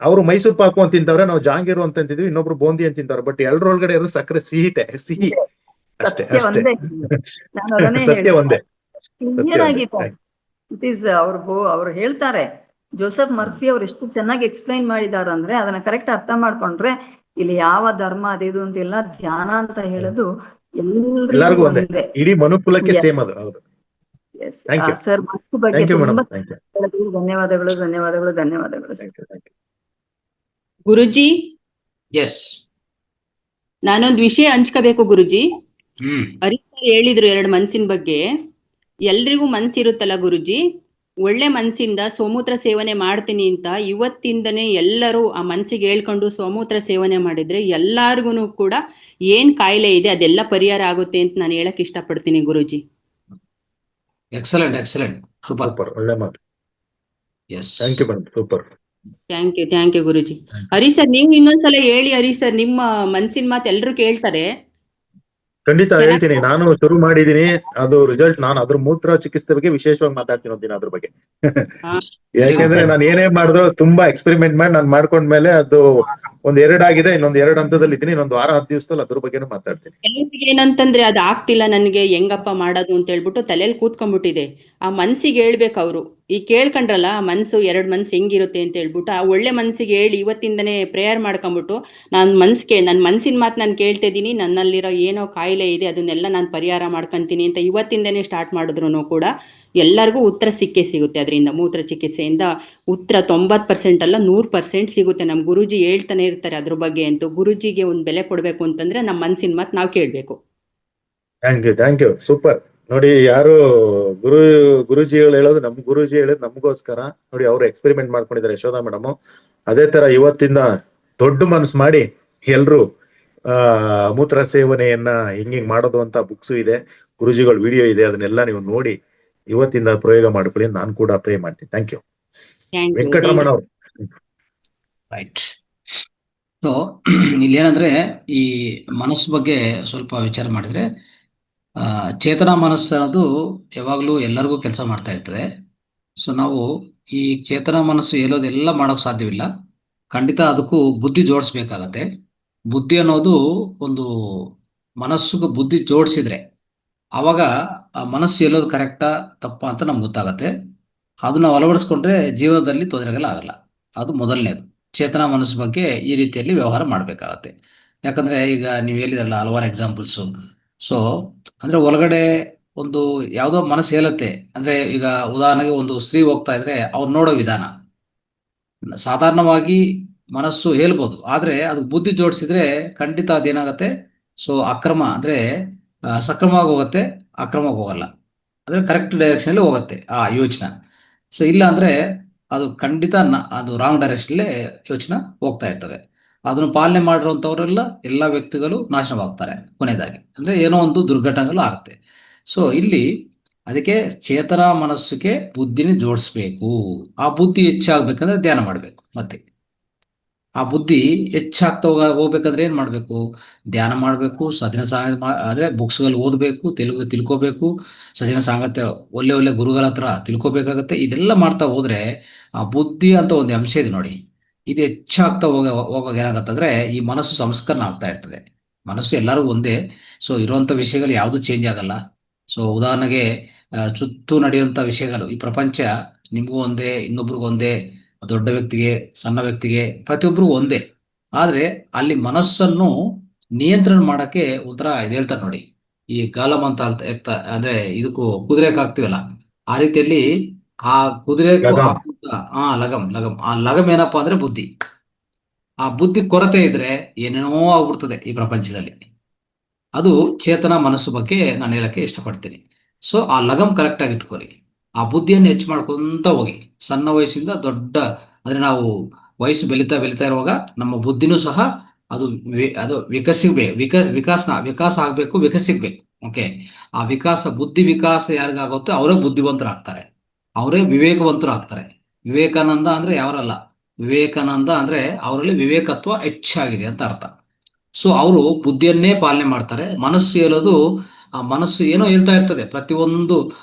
ಅವರು ಮೈಸೂರು ಪಾಕು ಅಂತ ತಿಂತವ್ರೆ, ನಾವು ಜಾಂಗೀರು ಅಂತ ತಿಂತಿದ್ವಿ, ಇನ್ನೊಬ್ರು ಬೋಂದಿ ಅಂತ ತಿಂತಾರೆ. ಬಟ್ ಎಲ್ರೊಳಗಡೆ ಇರೋ ಸಕ್ಕರೆ ಸಿಹಿ ಅಷ್ಟೇ. ಸತ್ಯ ಒಂದೇ. ಇಟ್ ಈಸ್ ಅವ್ರು ಹೇಳ್ತಾರೆ, ಜೋಸೆಫ್ ಮರ್ಫಿ ಅವ್ರು ಎಷ್ಟು ಚೆನ್ನಾಗಿ ಎಕ್ಸ್ಪ್ಲೈನ್ ಮಾಡಿದಾರ ಅಂದ್ರೆ ಅದನ್ನ ಕರೆಕ್ಟ್ ಅರ್ಥ ಮಾಡ್ಕೊಂಡ್ರೆ ಇಲ್ಲಿ ಯಾವ ಧರ್ಮ ಅದೇದು ಅಂತಿಲ್ಲ. ಧ್ಯಾನ ಅಂತ ಹೇಳೋದು ಎಲ್ಲರಿಗೂ ಒಂದೇ, ಇಡೀ ಮನುಕುಲಕ್ಕೆ ಸೇಮ್ ಅದು. ಹೌದು. ಸರ್, ಮನಸ್ಸು ಬಗ್ಗೆ ಧನ್ಯವಾದಗಳು. ಗುರುಜಿ, ಎಸ್, ನಾನೊಂದು ವಿಷಯ ಹಂಚ್ಕೋಬೇಕು ಗುರುಜಿ. ಹರೀಶ್ ಹೇಳಿದ್ರು 2 ಮನ್ಸಿನ ಬಗ್ಗೆ. ಎಲ್ರಿಗೂ ಮನ್ಸಿರುತ್ತಲ್ಲ ಗುರುಜಿ, ಒಳ್ಳೆ ಮನ್ಸಿಂದ ಸೋಮೂತ್ರ ಸೇವನೆ ಮಾಡ್ತೀನಿ ಅಂತ ಇವತ್ತಿಂದನೇ ಎಲ್ಲರೂ ಆ ಮನ್ಸಿಗೆ ಹೇಳ್ಕೊಂಡು ಸೋಮೂತ್ರ ಸೇವನೆ ಮಾಡಿದ್ರೆ ಎಲ್ಲಾರ್ಗು ಕೂಡ ಏನ್ ಕಾಯಿಲೆ ಇದೆ ಅದೆಲ್ಲ ಪರಿಹಾರ ಆಗುತ್ತೆ ಅಂತ ನಾನು ಹೇಳಕ್ ಇಷ್ಟಪಡ್ತೀನಿ ಗುರುಜಿ. ಎಕ್ಸಲೆಂಟ್, ಸೂಪರ್, ಒಳ್ಳೆ ಮಾತು. Yes, thank you madam, super. Thank you Guruji. Harish sir, ನೀವು ಇನ್ನೊಂದ್ಸಲ ಹೇಳಿ ಹರೀಶ್ ಸರ್, ನಿಮ್ಮ ಮನ್ಸಿನ ಮಾತು ಎಲ್ರು ಕೇಳ್ತಾರೆ. ಖಂಡಿತ ಚೆನ್ನಾಗಿ ಹೇಳ್ತೀನಿ. ನಾನು ಶುರು ಮಾಡಿದೀನಿ. ಅದು ರಿಸಲ್ಟ್ ನಾನು ಅದ್ರ ಮೂತ್ರ ಚಿಕಿತ್ಸೆ ಬಗ್ಗೆ ವಿಶೇಷವಾಗಿ ಮಾತಾಡ್ತೀನಿ ಒಂದಿನ ಅದ್ರ ಬಗ್ಗೆ. ಯಾಕೆಂದ್ರೆ ನಾನು ಏನೇ ಮಾಡಿದ್ರು ತುಂಬಾ ಎಕ್ಸ್ಪೆರಿಮೆಂಟ್ ಮಾಡಿ ನಾನು ಮಾಡ್ಕೊಂಡ್ಮೇಲೆ ಅದು ಒಂದ್ 2 ಆಗಿದೆ, ಇನ್ನೊಂದ್ 2 ಹಂತದಲ್ಲಿ ಇದ್ದೀನಿ. ಇನ್ನೊಂದ್ ವಾರ 10 ದಿವಸದಲ್ಲಿ ಅದ್ರ ಬಗ್ಗೆನೂ ಮಾತಾಡ್ತೀನಿ. ಕೆಲವ್ರಿಗೆ ಏನಂತಂದ್ರೆ ಅದು ಆಗ್ತಿಲ್ಲ ನನಗೆ ಹೆಂಗಪ್ಪ ಮಾಡೋದು ಅಂತ ಹೇಳ್ಬಿಟ್ಟು ತಲೆಯಲ್ಲಿ ಕೂತ್ಕೊಂಡ್ಬಿಟ್ಟಿದೆ. ಆ ಮನ್ಸಿಗೆ ಹೇಳ್ಬೇಕು ಅವರು. ಈ ಕೇಳ್ಕೊಂಡ್ರಲ್ಲ ಆ ಮನ್ಸು 2 ಮನ್ಸು ಹೆಂಗಿರುತ್ತೆ ಅಂತ ಹೇಳ್ಬಿಟ್ಟು ಆ ಒಳ್ಳೆ ಮನ್ಸಿಗೆ ಹೇಳಿ ಇವತ್ತಿಂದನೇ ಪ್ರೇಯರ್ ಮಾಡ್ಕೊಂಡ್ಬಿಟ್ಟು ನನ್ನ ಮನ್ಸಿನ ಮಾತು ನಾನು ಕೇಳ್ತಾ ಇದ್ದೀನಿ, ನನ್ನಲ್ಲಿರೋ ಏನೋ ಕಾಯಿಲೆ ಇದೆ ಅದನ್ನೆಲ್ಲ ನಾನು ಪರಿಹಾರ ಮಾಡ್ಕೊಂತೀನಿ ಅಂತ ಇವತ್ತಿಂದನೇ ಸ್ಟಾರ್ಟ್ ಮಾಡಿದ್ರು ಕೂಡ ಎಲ್ಲರಿಗೂ ಉತ್ತರ ಸಿಗುತ್ತೆ. ಅದರಿಂದ ಮೂತ್ರ ಚಿಕಿತ್ಸೆಯಿಂದ ಉತ್ತರ 90% ಅಲ್ಲ 100% ಸಿಗುತ್ತೆ. ನಮ್ ಗುರೂಜಿ ಹೇಳ್ತಾನೆ ಇರ್ತಾರೆ ಅದ್ರ ಬಗ್ಗೆ. ಅಂತೂ ಗುರೂಜಿಗೆ ಒಂದ್ ಬೆಲೆ ಕೊಡ್ಬೇಕು ಅಂತಂದ್ರೆ ನಮ್ಮ ಮನ್ಸಿನ ಮಾತು ನಾವು ಕೇಳ್ಬೇಕು. Thank you super. ನೋಡಿ, ಯಾರು ಗುರುಜಿಗಳು ಹೇಳೋದು ಗುರೂಜಿ ಹೇಳೋದು ನಮಗೋಸ್ಕರ. ನೋಡಿ, ಅವ್ರು ಎಕ್ಸ್ಪೆರಿಮೆಂಟ್ ಮಾಡ್ಕೊಂಡಿದ್ದಾರೆ ಯಶೋಧ ಮೇಡಮ್. ಅದೇ ತರ ಇವತ್ತಿಂದ ದೊಡ್ಡ ಮನಸ್ಸು ಮಾಡಿ ಎಲ್ರು ಮೂತ್ರ ಸೇವನೆಯನ್ನ ಹಿಂಗ್ ಮಾಡೋದು ಅಂತ ಬುಕ್ಸು ಇದೆ, ಗುರುಜಿಗಳ ವಿಡಿಯೋ ಇದೆ, ಅದನ್ನೆಲ್ಲ ನೀವು ನೋಡಿ ಇವತ್ತಿಂದ ಪ್ರಯೋಗ ಮಾಡ್ಕೊಳ್ಳಿ. ನಾನು ಕೂಡ ಪ್ರೇ ಮಾಡ್ತೀನಿ. ಥ್ಯಾಂಕ್ ಯು ವೆಂಕಟರಮಣ ಅವರು. ರೈಟ್. ಸೊ ಇಲ್ಲಿ ಏನಂದ್ರೆ ಈ ಮನಸ್ಸು ಬಗ್ಗೆ ಸ್ವಲ್ಪ ವಿಚಾರ ಮಾಡಿದ್ರೆ, ಚೇತನ ಮನಸ್ಸು ಅನ್ನೋದು ಯಾವಾಗಲೂ ಎಲ್ಲರಿಗೂ ಕೆಲಸ ಮಾಡ್ತಾ ಇರ್ತದೆ. ಸೊ ನಾವು ಈ ಚೇತನ ಮನಸ್ಸು ಹೇಳೋದೆಲ್ಲ ಮಾಡೋಕೆ ಸಾಧ್ಯವಿಲ್ಲ. ಖಂಡಿತ ಅದಕ್ಕೂ ಬುದ್ಧಿ ಜೋಡಿಸ್ಬೇಕಾಗತ್ತೆ. ಬುದ್ಧಿ ಅನ್ನೋದು ಒಂದು ಮನಸ್ಸಿಗೆ ಬುದ್ಧಿ ಜೋಡಿಸಿದ್ರೆ ಆವಾಗ ಆ ಮನಸ್ಸು ಹೇಳೋದು ಕರೆಕ್ಟಾ ತಪ್ಪಾ ಅಂತ ನಮ್ಗೆ ಗೊತ್ತಾಗತ್ತೆ. ಅದು ನಾವು ಅಳವಡಿಸ್ಕೊಂಡ್ರೆ ಜೀವನದಲ್ಲಿ ತೊಂದರೆಗಳಾಗಲ್ಲ. ಅದು ಮೊದಲನೇದು. ಚೇತನ ಮನಸ್ಸು ಬಗ್ಗೆ ಈ ರೀತಿಯಲ್ಲಿ ವ್ಯವಹಾರ ಮಾಡಬೇಕಾಗತ್ತೆ. ಯಾಕಂದ್ರೆ ಈಗ ನೀವು ಹೇಳಿದ್ರಲ್ಲ ಹಲವಾರು ಎಕ್ಸಾಂಪಲ್ಸು. ಸೊ ಅಂದ್ರೆ ಒಳಗಡೆ ಒಂದು ಯಾವುದೋ ಮನಸ್ಸು ಹೇಳುತ್ತೆ. ಅಂದ್ರೆ ಈಗ ಉದಾಹರಣೆಗೆ ಒಂದು ಸ್ತ್ರೀ ಹೋಗ್ತಾ ಇದ್ರೆ ಅವ್ರು ನೋಡೋ ವಿಧಾನ ಸಾಧಾರಣವಾಗಿ ಮನಸ್ಸು ಹೇಳ್ಬೋದು, ಆದ್ರೆ ಅದು ಬುದ್ಧಿ ಜೋಡಿಸಿದ್ರೆ ಖಂಡಿತ ಅದೇನಾಗತ್ತೆ, ಸೊ ಅಕ್ರಮ ಅಂದ್ರೆ ಸಕ್ರಮವಾಗಿ ಹೋಗುತ್ತೆ, ಅಕ್ರಮವಾಗಿ ಹೋಗಲ್ಲ. ಅಂದ್ರೆ ಕರೆಕ್ಟ್ ಡೈರೆಕ್ಷನ್ ಅಲ್ಲಿ ಹೋಗುತ್ತೆ ಆ ಯೋಚನೆ. ಸೊ ಇಲ್ಲ ಅಂದ್ರೆ ಅದು ಖಂಡಿತ ಅದು ರಾಂಗ್ ಡೈರೆಕ್ಷನ್ ಯೋಚನೆ ಹೋಗ್ತಾ ಇರ್ತವೆ. ಅದನ್ನು ಪಾಲನೆ ಮಾಡಿರುವಂತವರೆಲ್ಲ ಎಲ್ಲ ವ್ಯಕ್ತಿಗಳು ನಾಶವಾಗ್ತಾರೆ ಕೊನೆಯದಾಗಿ. ಅಂದ್ರೆ ಏನೋ ಒಂದು ದುರ್ಘಟನೆಗಳು ಆಗುತ್ತೆ. ಸೊ ಇಲ್ಲಿ ಅದಕ್ಕೆ ಚೇತನ ಮನಸ್ಸಿಗೆ ಬುದ್ಧಿನ ಜೋಡಿಸ್ಬೇಕು. ಆ ಬುದ್ಧಿ ಹೆಚ್ಚಾಗ್ಬೇಕಂದ್ರೆ ಧ್ಯಾನ ಮಾಡ್ಬೇಕು. ಮತ್ತೆ ಆ ಬುದ್ಧಿ ಹೆಚ್ಚಾಗ್ತಾ ಹೋಗ್ಬೇಕಂದ್ರೆ ಏನ್ ಮಾಡ್ಬೇಕು? ಧ್ಯಾನ ಮಾಡ್ಬೇಕು, ಸಜ್ಜನ ಸಾಂಗತ್ಯ ಅಂದ್ರೆ ಬುಕ್ಸ್ಗಳು ಓದ್ಬೇಕು, ತಿಳ್ಕೋಬೇಕು, ಸಜ್ಜನ ಸಾಂಗತ್ಯ ಒಳ್ಳೆ ಗುರುಗಳ ಹತ್ರ ತಿಳ್ಕೊಬೇಕಾಗತ್ತೆ. ಇದೆಲ್ಲ ಮಾಡ್ತಾ ಹೋದ್ರೆ ಆ ಬುದ್ಧಿ ಅಂತ ಒಂದು ಅಂಶ ಇದೆ ನೋಡಿ, ಇದು ಹೆಚ್ಚಾಗ್ತಾ ಹೋಗುವಾಗ ಏನಾಗತ್ತಂದ್ರೆ ಈ ಮನಸ್ಸು ಸಂಸ್ಕರಣ ಆಗ್ತಾ ಇರ್ತದೆ. ಮನಸ್ಸು ಎಲ್ಲರಿಗೂ ಒಂದೇ. ಸೊ ಇರುವಂತ ವಿಷಯಗಳು ಯಾವುದು ಚೇಂಜ್ ಆಗಲ್ಲ. ಸೊ ಉದಾಹರಣೆಗೆ ಸುತ್ತು ನಡೆಯುವಂತ ವಿಷಯಗಳು, ಈ ಪ್ರಪಂಚ ನಿಮ್ಗೂ ಒಂದೇ, ಇನ್ನೊಬ್ರಿಗೂ ಒಂದೇ, ದೊಡ್ಡ ವ್ಯಕ್ತಿಗೆ ಸಣ್ಣ ವ್ಯಕ್ತಿಗೆ ಪ್ರತಿಯೊಬ್ಬರಿಗೂ ಒಂದೇ. ಆದ್ರೆ ಅಲ್ಲಿ ಮನಸ್ಸನ್ನು ನಿಯಂತ್ರಣ ಮಾಡಕ್ಕೆ ಒಂಥರ ಇದು ಹೇಳ್ತಾರೆ ನೋಡಿ, ಈ ಗಾಲಂ ಅಂತ ಅಂದ್ರೆ ಇದಕ್ಕೂ ಕುದುರೆಗೆ ಹಾಕ್ತಿವಲ್ಲ, ಆ ರೀತಿಯಲ್ಲಿ ಆ ಕುದುರೆಗೂ ಲಗಮ್ ಆ ಲಗಮ್ ಏನಪ್ಪಾ ಅಂದ್ರೆ ಬುದ್ಧಿ. ಆ ಬುದ್ಧಿ ಕೊರತೆ ಇದ್ರೆ ಏನೇನೋ ಆಗ್ಬಿಡ್ತದೆ ಈ ಪ್ರಪಂಚದಲ್ಲಿ. ಅದು ಚೇತನ ಮನಸ್ಸು ಬಗ್ಗೆ ನಾನು ಹೇಳಕ್ಕೆ ಇಷ್ಟಪಡ್ತೀನಿ. ಸೊ ಆ ಲಗಮ್ ಕರೆಕ್ಟ್ ಆಗಿ ಇಟ್ಕೊಳ್ಳಿ. ಆ ಬುದ್ಧಿಯನ್ನು ಹೆಚ್ಚು ಮಾಡ್ಕೊಂತ ಹೋಗಿ. ಸಣ್ಣ ವಯಸ್ಸಿಂದ ದೊಡ್ಡ ಅಂದ್ರೆ ನಾವು ವಯಸ್ಸು ಬೆಳೀತಾ ಇರುವಾಗ ನಮ್ಮ ಬುದ್ಧಿನೂ ಸಹ ಅದು ವಿಕಾಸ ಆಗ್ಬೇಕು, ವಿಕಸಿಕ್ಬೇಕು. ಓಕೆ, ಆ ಬುದ್ಧಿ ವಿಕಾಸ ಯಾರಿಗಾಗುತ್ತೋ ಅವರೇ ಬುದ್ಧಿವಂತರಾಗ್ತಾರೆ, ಅವರೇ ವಿವೇಕವಂತರಾಗ್ತಾರೆ. ವಿವೇಕಾನಂದ ಅಂದ್ರೆ ಯಾವರಲ್ಲ, ವಿವೇಕಾನಂದ ಅಂದ್ರೆ ಅವರಲ್ಲಿ ವಿವೇಕತ್ವ ಹೆಚ್ಚಾಗಿದೆ ಅಂತ ಅರ್ಥ. ಸೊ ಅವರು ಬುದ್ಧಿಯನ್ನೇ ಪಾಲನೆ ಮಾಡ್ತಾರೆ. ಮನಸ್ಸು ಹೇಳೋದು, ಆ ಮನಸ್ಸು ಏನೋ ಹೇಳ್ತಾ ಇರ್ತದೆ. ಪ್ರತಿಯೊಂದು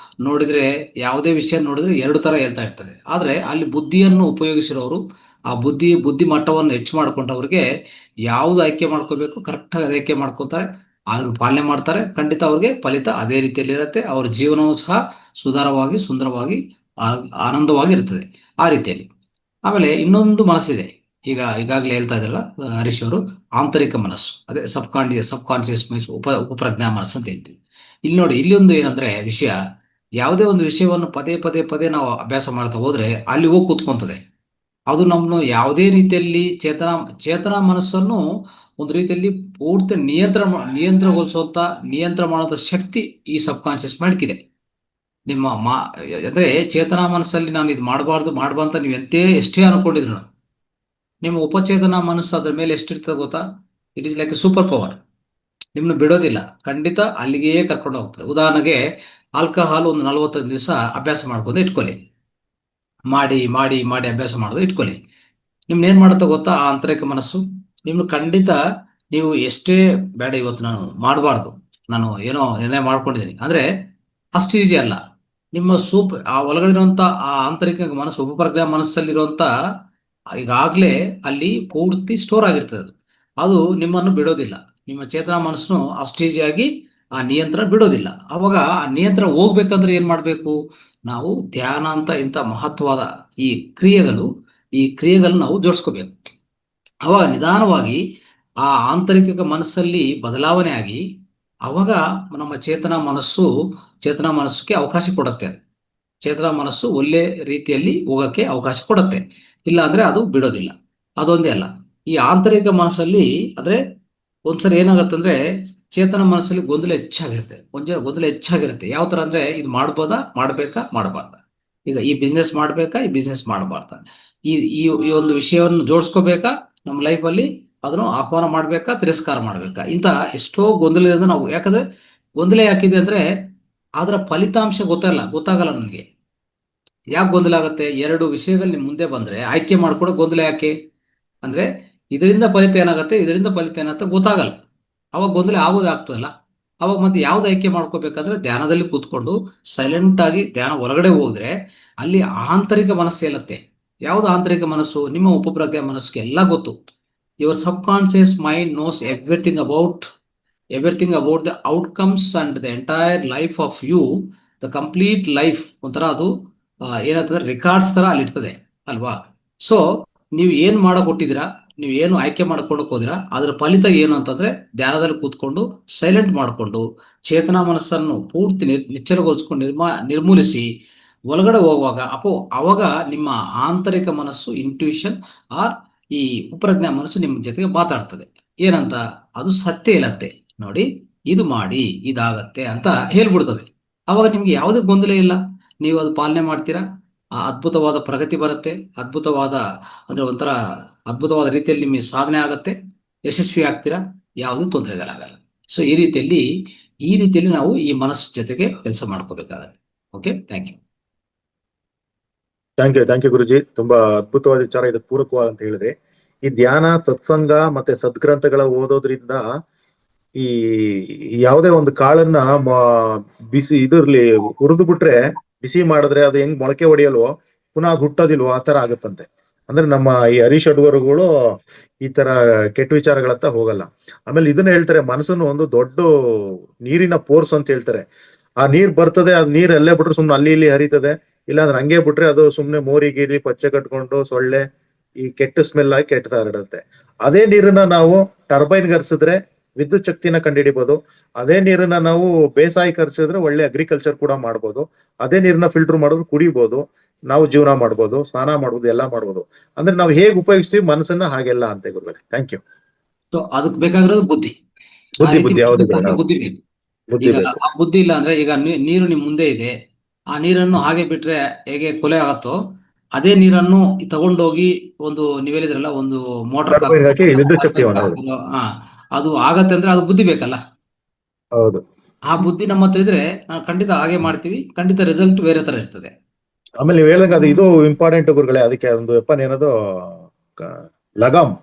ನೋಡಿದ್ರೆ, ಯಾವುದೇ ವಿಷಯ ನೋಡಿದ್ರೆ 2 ತರ ಹೇಳ್ತಾ ಇರ್ತದೆ. ಆದ್ರೆ ಅಲ್ಲಿ ಬುದ್ಧಿಯನ್ನು ಉಪಯೋಗಿಸಿರೋರು, ಆ ಬುದ್ಧಿ ಮಟ್ಟವನ್ನು ಹೆಚ್ಚು ಮಾಡ್ಕೊಂಡವ್ರಿಗೆ ಯಾವ್ದು ಆಯ್ಕೆ ಮಾಡ್ಕೋಬೇಕು ಕರೆಕ್ಟಾಗಿ ಅದು ಆಯ್ಕೆ ಮಾಡ್ಕೋತಾರೆ, ಅದನ್ನು ಪಾಲನೆ ಮಾಡ್ತಾರೆ. ಖಂಡಿತ ಅವ್ರಿಗೆ ಫಲಿತ ಅದೇ ರೀತಿಯಲ್ಲಿ ಇರುತ್ತೆ. ಅವ್ರ ಜೀವನವೂ ಸಹ ಸುಂದರವಾಗಿ ಆನಂದವಾಗಿ ಇರ್ತದೆ ಆ ರೀತಿಯಲ್ಲಿ. ಆಮೇಲೆ ಇನ್ನೊಂದು ಮನಸ್ಸಿದೆ, ಈಗಾಗಲೇ ಹೇಳ್ತಾ ಇದ್ರಲ್ಲ ಹರೀಶ್ ಅವರು, ಆಂತರಿಕ ಮನಸ್ಸು, ಅದೇ ಸಬ್ ಕಾನ್ಶಿಯಸ್ ಮೈಂಡ್ಸ್, ಉಪಪ್ರಜ್ಞಾ ಮನಸ್ಸು ಅಂತ ಹೇಳ್ತೀವಿ. ಇಲ್ಲಿ ನೋಡಿ, ಇಲ್ಲಿ ಒಂದು ಏನಂದ್ರೆ ವಿಷಯ, ಯಾವುದೇ ಒಂದು ವಿಷಯವನ್ನು ಪದೇ ನಾವು ಅಭ್ಯಾಸ ಮಾಡ್ತಾ ಹೋದ್ರೆ ಅಲ್ಲಿ ಹೋಗಿ ಕೂತ್ಕೊಂತದೆ. ಅದು ನಮ್ಮನ್ನು ಯಾವುದೇ ರೀತಿಯಲ್ಲಿ ಚೇತನ ಮನಸ್ಸನ್ನು ಒಂದು ರೀತಿಯಲ್ಲಿ ಪೂರ್ತಿ ನಿಯಂತ್ರಣಗೊಳಿಸುವಂತ ನಿಯಂತ್ರಣ ಮಾಡುವಂತ ಶಕ್ತಿ ಈ ಸಬ್ ಕಾನ್ಶಿಯಸ್ ಮೈಂಡ್ಗಿದೆ. ನಿಮ್ಮ ಅಂದ್ರೆ ಚೇತನ ಮನಸ್ಸಲ್ಲಿ ನಾನು ಇದು ಮಾಡಬಾರ್ದು ನೀವು ಎಷ್ಟೇ ಅನ್ಕೊಂಡಿದ್ರು, ನಿಮ್ಮ ಉಪಚೇತನ ಮನಸ್ಸು ಅದ್ರ ಮೇಲೆ ಎಷ್ಟಿರ್ತದೆ ಗೊತ್ತಾ? It is like A super power. ನಿಮ್ಮನ್ನು ಬಿಡೋದಿಲ್ಲ, ಖಂಡಿತ ಅಲ್ಲಿಗೆ ಕರ್ಕೊಂಡು ಹೋಗ್ತದೆ. ಉದಾಹರಣೆಗೆ ಆಲ್ಕಹಾಲ್ ಒಂದು 45 ದಿವಸ ಅಭ್ಯಾಸ ಮಾಡ್ಕೊಂಡು ಇಟ್ಕೊಳ್ಳಿ, ಮಾಡಿ ಅಭ್ಯಾಸ ಮಾಡೋದು ಇಟ್ಕೊಳ್ಳಿ. ನಿಮ್ನ ಏನ್ ಮಾಡುತ್ತೆ ಗೊತ್ತಾ? ಆ ಆಂತರಿಕ ಮನಸ್ಸು ನಿಮ್ನು ಖಂಡಿತ, ನೀವು ಎಷ್ಟೇ ಬೇಡ ಇವತ್ತು ನಾನು ನಾನು ಏನೋ ನಿರ್ಣಯ ಮಾಡ್ಕೊಂಡಿದ್ದೀನಿ ಅಂದ್ರೆ ಅಷ್ಟು ಈಸಿ ಅಲ್ಲ. ನಿಮ್ಮ ಆ ಒಳಗಡೆ ಇರುವಂತ ಆ ಆಂತರಿಕ ಮನಸ್ಸು, ಉಪಪ್ರಜ್ಞಾ ಮನಸ್ಸಲ್ಲಿರುವಂತ ಈಗಾಗಲೇ ಅಲ್ಲಿ ಪೂರ್ತಿ ಸ್ಟೋರ್ ಆಗಿರ್ತದೆ. ಅದು ನಿಮ್ಮನ್ನು ಬಿಡೋದಿಲ್ಲ. ನಿಮ್ಮ ಚೇತನ ಮನಸ್ಸನ್ನು ಅಷ್ಟು ಈಸಿಯಾಗಿ ಆ ನಿಯಂತ್ರಣ ಬಿಡೋದಿಲ್ಲ. ಅವಾಗ ಆ ನಿಯಂತ್ರಣ ಹೋಗ್ಬೇಕಂದ್ರೆ ಏನ್ ಮಾಡ್ಬೇಕು? ನಾವು ಧ್ಯಾನ ಅಂತ ಇಂಥ ಮಹತ್ವದ ಈ ಕ್ರಿಯೆಗಳು ನಾವು ಜೋಡಿಸ್ಕೋಬೇಕು. ಅವಾಗ ನಿಧಾನವಾಗಿ ಆ ಆಂತರಿಕ ಮನಸ್ಸಲ್ಲಿ ಬದಲಾವಣೆ ಆಗಿ ಅವಾಗ ನಮ್ಮ ಚೇತನ ಮನಸ್ಸಿಗೆ ಅವಕಾಶ ಕೊಡುತ್ತೆ. ಚೇತನ ಮನಸ್ಸು ಒಳ್ಳೆ ರೀತಿಯಲ್ಲಿ ಹೋಗಕ್ಕೆ ಅವಕಾಶ ಕೊಡುತ್ತೆ. ಇಲ್ಲ ಅಂದ್ರೆ ಅದು ಬಿಡೋದಿಲ್ಲ. ಅದೊಂದೇ ಅಲ್ಲ, ಈ ಆಂತರಿಕ ಮನಸ್ಸಲ್ಲಿ ಅಂದ್ರೆ ಒಂದ್ಸರಿ ಏನಾಗುತ್ತೆ ಅಂದ್ರೆ ಚೇತನ ಮನಸ್ಸಲ್ಲಿ ಗೊಂದಲ ಹೆಚ್ಚಾಗಿರುತ್ತೆ. ಯಾವ ತರ ಅಂದ್ರೆ ಇದು ಮಾಡ್ಬೇಕಾ ಮಾಡಬಾರ್ದ, ಈಗ ಈ ಬಿಸ್ನೆಸ್ ಮಾಡ್ಬೇಕಾ ಈ ಬಿಸ್ನೆಸ್ ಮಾಡಬಾರ್ದ, ಈ ಈ ಈ ಒಂದು ವಿಷಯವನ್ನು ಜೋಡಿಸ್ಕೋಬೇಕಾ ನಮ್ಮ ಲೈಫಲ್ಲಿ, ಅದನ್ನು ಆಹ್ವಾನ ಮಾಡ್ಬೇಕಾ ತಿರಸ್ಕಾರ ಮಾಡ್ಬೇಕಾ, ಇಂಥ ಎಷ್ಟೋ ಗೊಂದಲದಿಂದ ನಾವು. ಯಾಕಂದ್ರೆ ಗೊಂದಲ ಯಾಕಿದೆ ಅಂದ್ರೆ ಅದರ ಫಲಿತಾಂಶ ಗೊತ್ತಾಗಲ್ಲ ನನಗೆ. ಯಾಕೆ ಗೊಂದಲ ಆಗುತ್ತೆ? ಎರಡು ವಿಷಯಗಳು ನಿಮ್ ಮುಂದೆ ಬಂದ್ರೆ ಆಯ್ಕೆ ಮಾಡ್ಕೊಡೋ ಗೊಂದಲ ಯಾಕೆ ಅಂದ್ರೆ ಇದರಿಂದ ಫಲಿತ ಏನಾಗುತ್ತೆ ಗೊತ್ತಾಗಲ್ಲ. ಅವಾಗ ಗೊಂದಲ ಆಗ್ತದಲ್ಲ. ಅವಾಗ ಮತ್ತೆ ಯಾವ್ದು ಆಯ್ಕೆ ಮಾಡ್ಕೋಬೇಕಂದ್ರೆ ಧ್ಯಾನದಲ್ಲಿ ಕೂತ್ಕೊಂಡು ಸೈಲೆಂಟ್ ಆಗಿ ಧ್ಯಾನ ಒಳಗಡೆ ಹೋದ್ರೆ ಅಲ್ಲಿ ಆಂತರಿಕ ಮನಸ್ಸು ಹೇಳುತ್ತೆ. ಯಾವ್ದು ಆಂತರಿಕ ಮನಸ್ಸು? ನಿಮ್ಮ ಉಪಪ್ರಜ್ಞೆ ಮನಸ್ಸಿಗೆ ಎಲ್ಲ ಗೊತ್ತು. Your subconscious mind knows everything about the outcomes and the entire life of you, the complete life. ಒಂಥರ ಅದು ಏನಂತಂದ್ರೆ ರೆಕಾರ್ಡ್ಸ್ ತರ ಅಲ್ಲಿ ಇರ್ತದೆ ಅಲ್ವಾ? ಸೊ ನೀವು ಏನ್ ಮಾಡಕ್ ಕೊಟ್ಟಿದ್ದೀರಾ, ನೀವು ಏನು ಆಯ್ಕೆ ಮಾಡ್ಕೊಂಡು ಹೋದಿರಾ, ಅದರ ಫಲಿತ ಏನು ಅಂತಂದ್ರೆ ಧ್ಯಾನದಲ್ಲಿ ಕೂತ್ಕೊಂಡು ಸೈಲೆಂಟ್ ಮಾಡಿಕೊಂಡು ಚೇತನ ಮನಸ್ಸನ್ನು ಪೂರ್ತಿ ನಿಚ್ಚಲಗೊಳಿಸ್ಕೊಂಡು ನಿರ್ಮೂಲಿಸಿ ಒಳಗಡೆ ಹೋಗುವಾಗ ಅವಾಗ ನಿಮ್ಮ ಆಂತರಿಕ ಮನಸ್ಸು ಇಂಟ್ಯೂಷನ್ ಆರ್ ಈ ಉಪಪ್ರಜ್ಞಾ ಮನಸ್ಸು ನಿಮ್ಮ ಜೊತೆಗೆ ಮಾತಾಡ್ತದೆ. ಏನಂತ? ಅದು ಸತ್ಯ ಹೇಳತ್ತೆ, ನೋಡಿ ಇದು ಮಾಡಿ ಇದಾಗತ್ತೆ ಅಂತ ಹೇಳ್ಬಿಡ್ತದೆ. ಅವಾಗ ನಿಮ್ಗೆ ಯಾವುದೇ ಗೊಂದಲ ಇಲ್ಲ. ನೀವು ಅದು ಪಾಲನೆ ಮಾಡ್ತೀರಾ, ಆ ಅದ್ಭುತವಾದ ಪ್ರಗತಿ ಬರುತ್ತೆ. ಅಂದ್ರೆ ಒಂಥರ ಅದ್ಭುತವಾದ ರೀತಿಯಲ್ಲಿ ನಿಮಗೆ ಸಾಧನೆ ಆಗತ್ತೆ, ಯಶಸ್ವಿ ಆಗ್ತೀರಾ, ಯಾವುದೇ ತೊಂದರೆಗಳಾಗಲ್ಲ. ಸೊ ಈ ರೀತಿಯಲ್ಲಿ ನಾವು ಈ ಮನಸ್ಸು ಜೊತೆಗೆ ಕೆಲಸ ಮಾಡ್ಕೋಬೇಕಾಗತ್ತೆ. Okay, thank you. Thank you guruji. ತುಂಬಾ ಅದ್ಭುತವಾದ ವಿಚಾರ, ಇದಕ್ಕೆ ಪೂರಕವಾದ ಅಂತ ಹೇಳಿದ್ರೆ ಈ ಧ್ಯಾನ, ಸತ್ಸಂಗ ಮತ್ತೆ ಸದ್ಗ್ರಂಥಗಳ ಓದೋದ್ರಿಂದ ಈ ಯಾವುದೇ ಒಂದು ಕಾಳನ್ನ ಬಿಸಿ ಇದರ್ಲಿ ಹುರಿದು ಬಿಟ್ರೆ, ಬಿಸಿ ಮಾಡಿದ್ರೆ ಅದು ಹೆಂಗ್ ಮೊಳಕೆ ಹೊಡೆಯಲ್ವೋ ಪುನಃ ಅದು ಹುಟ್ಟೋದಿಲ್ವೋ ಆ ತರ ಆಗುತ್ತಂತೆ. ಅಂದ್ರೆ ನಮ್ಮ ಈ ಹರೀಶ್ ಅಡ್ವರುಗಳು ಈ ತರ ಕೆಟ್ಟ ವಿಚಾರಗಳತ್ತ ಹೋಗಲ್ಲ. ಆಮೇಲೆ ಇದನ್ನ ಹೇಳ್ತಾರೆ, ಮನಸ್ಸನ್ನು ಒಂದು ದೊಡ್ಡ ನೀರಿನ ಪೋರ್ಸ್ ಅಂತ ಹೇಳ್ತಾರೆ. ಆ ನೀರ್ ಬರ್ತದೆ, ಆ ನೀರ್ ಅಲ್ಲೇ ಬಿಟ್ರೆ ಸುಮ್ನೆ ಅಲ್ಲಿ ಇಲ್ಲಿ ಹರಿತದೆ. ಇಲ್ಲಾಂದ್ರೆ ಹಂಗೆ ಬಿಟ್ರೆ ಅದು ಸುಮ್ನೆ ಮೋರಿ ಗೀರಿ ಪಚ್ಚೆ ಕಟ್ಕೊಂಡು ಸೊಳ್ಳೆ ಈ ಕೆಟ್ಟ ಸ್ಮೆಲ್ ಆಗಿ ಕೆಟ್ಟ ಹರಡುತ್ತೆ. ಅದೇ ನೀರನ್ನ ನಾವು ಟರ್ಬೈನ್ ಗರ್ಸಿದ್ರೆ ವಿದ್ಯುತ್ ಶಕ್ತಿನ ಕಂಡುಹಿಡಿಬಹುದು. ಅದೇ ನೀರನ್ನ ನಾವು ಬೇಸಾಯ ಖರ್ಚಿದ್ರೆ ಒಳ್ಳೆ ಅಗ್ರಿಕಲ್ಚರ್ ಕೂಡ ಮಾಡ್ಬೋದು. ಅದೇ ನೀರನ್ನ ಫಿಲ್ಟರ್ ಮಾಡೋದು ಕುಡಿಬಹುದು, ನಾವು ಜೀವನ ಮಾಡ್ಬೋದು, ಸ್ನಾನ ಮಾಡ್ಬೋದು, ಎಲ್ಲ ಮಾಡ್ಬೋದು. ಅಂದ್ರೆ ನಾವು ಹೇಗೆ ಉಪಯೋಗಿಸ್ತೀವಿ ಮನಸ್ಸನ್ನ ಹಾಗೆಲ್ಲ ಅಂತ ಗುರುಗಳೇ. Thank you. ಸೊ ಅದಕ್ಕೆ ಬೇಕಾಗಿರೋದು ಬುದ್ಧಿ. ಬುದ್ಧಿ ಬೇಕು. ಈಗ ಆ ಬುದ್ಧಿ ಇಲ್ಲ ಅಂದ್ರೆ, ಈಗ ನೀರು ನಿಮ್ ಮುಂದೆ ಇದೆ, ಆ ನೀರನ್ನು ಹಾಗೆ ಬಿಟ್ರೆ ಹೇಗೆ ಕೊಲೆ ಆಗತ್ತೋ, ಅದೇ ನೀರನ್ನು ತಗೊಂಡೋಗಿ ಒಂದು ನೀವೇಳಿದ್ರಲ್ಲ ಒಂದು ಮೋಟರ್ ಅದು ಆಗತ್ತೆ ಅಂದ್ರೆ ಅದು ಬುದ್ಧಿ ಬೇಕಲ್ಲ. ಹೌದು, ಆ ಬುದ್ಧಿ ನಮ್ಮ ಹತ್ರ ಇದ್ರೆ ನಾವು ಖಂಡಿತ ಹಾಗೆ ಮಾಡ್ತೀವಿ, ಖಂಡಿತ ರಿಸಲ್ಟ್ ಬೇರೆ ತರ ಇರ್ತದೆ. ಆಮೇಲೆ ನೀವು ಹೇಳಿದಾಗ ಅದು ಇದು ಇಂಪಾರ್ಟೆಂಟ್ ಗುರುಗಳೇ. ಅದಕ್ಕೆ ಒಂದು ಏನದು ಲಗಾಮ್.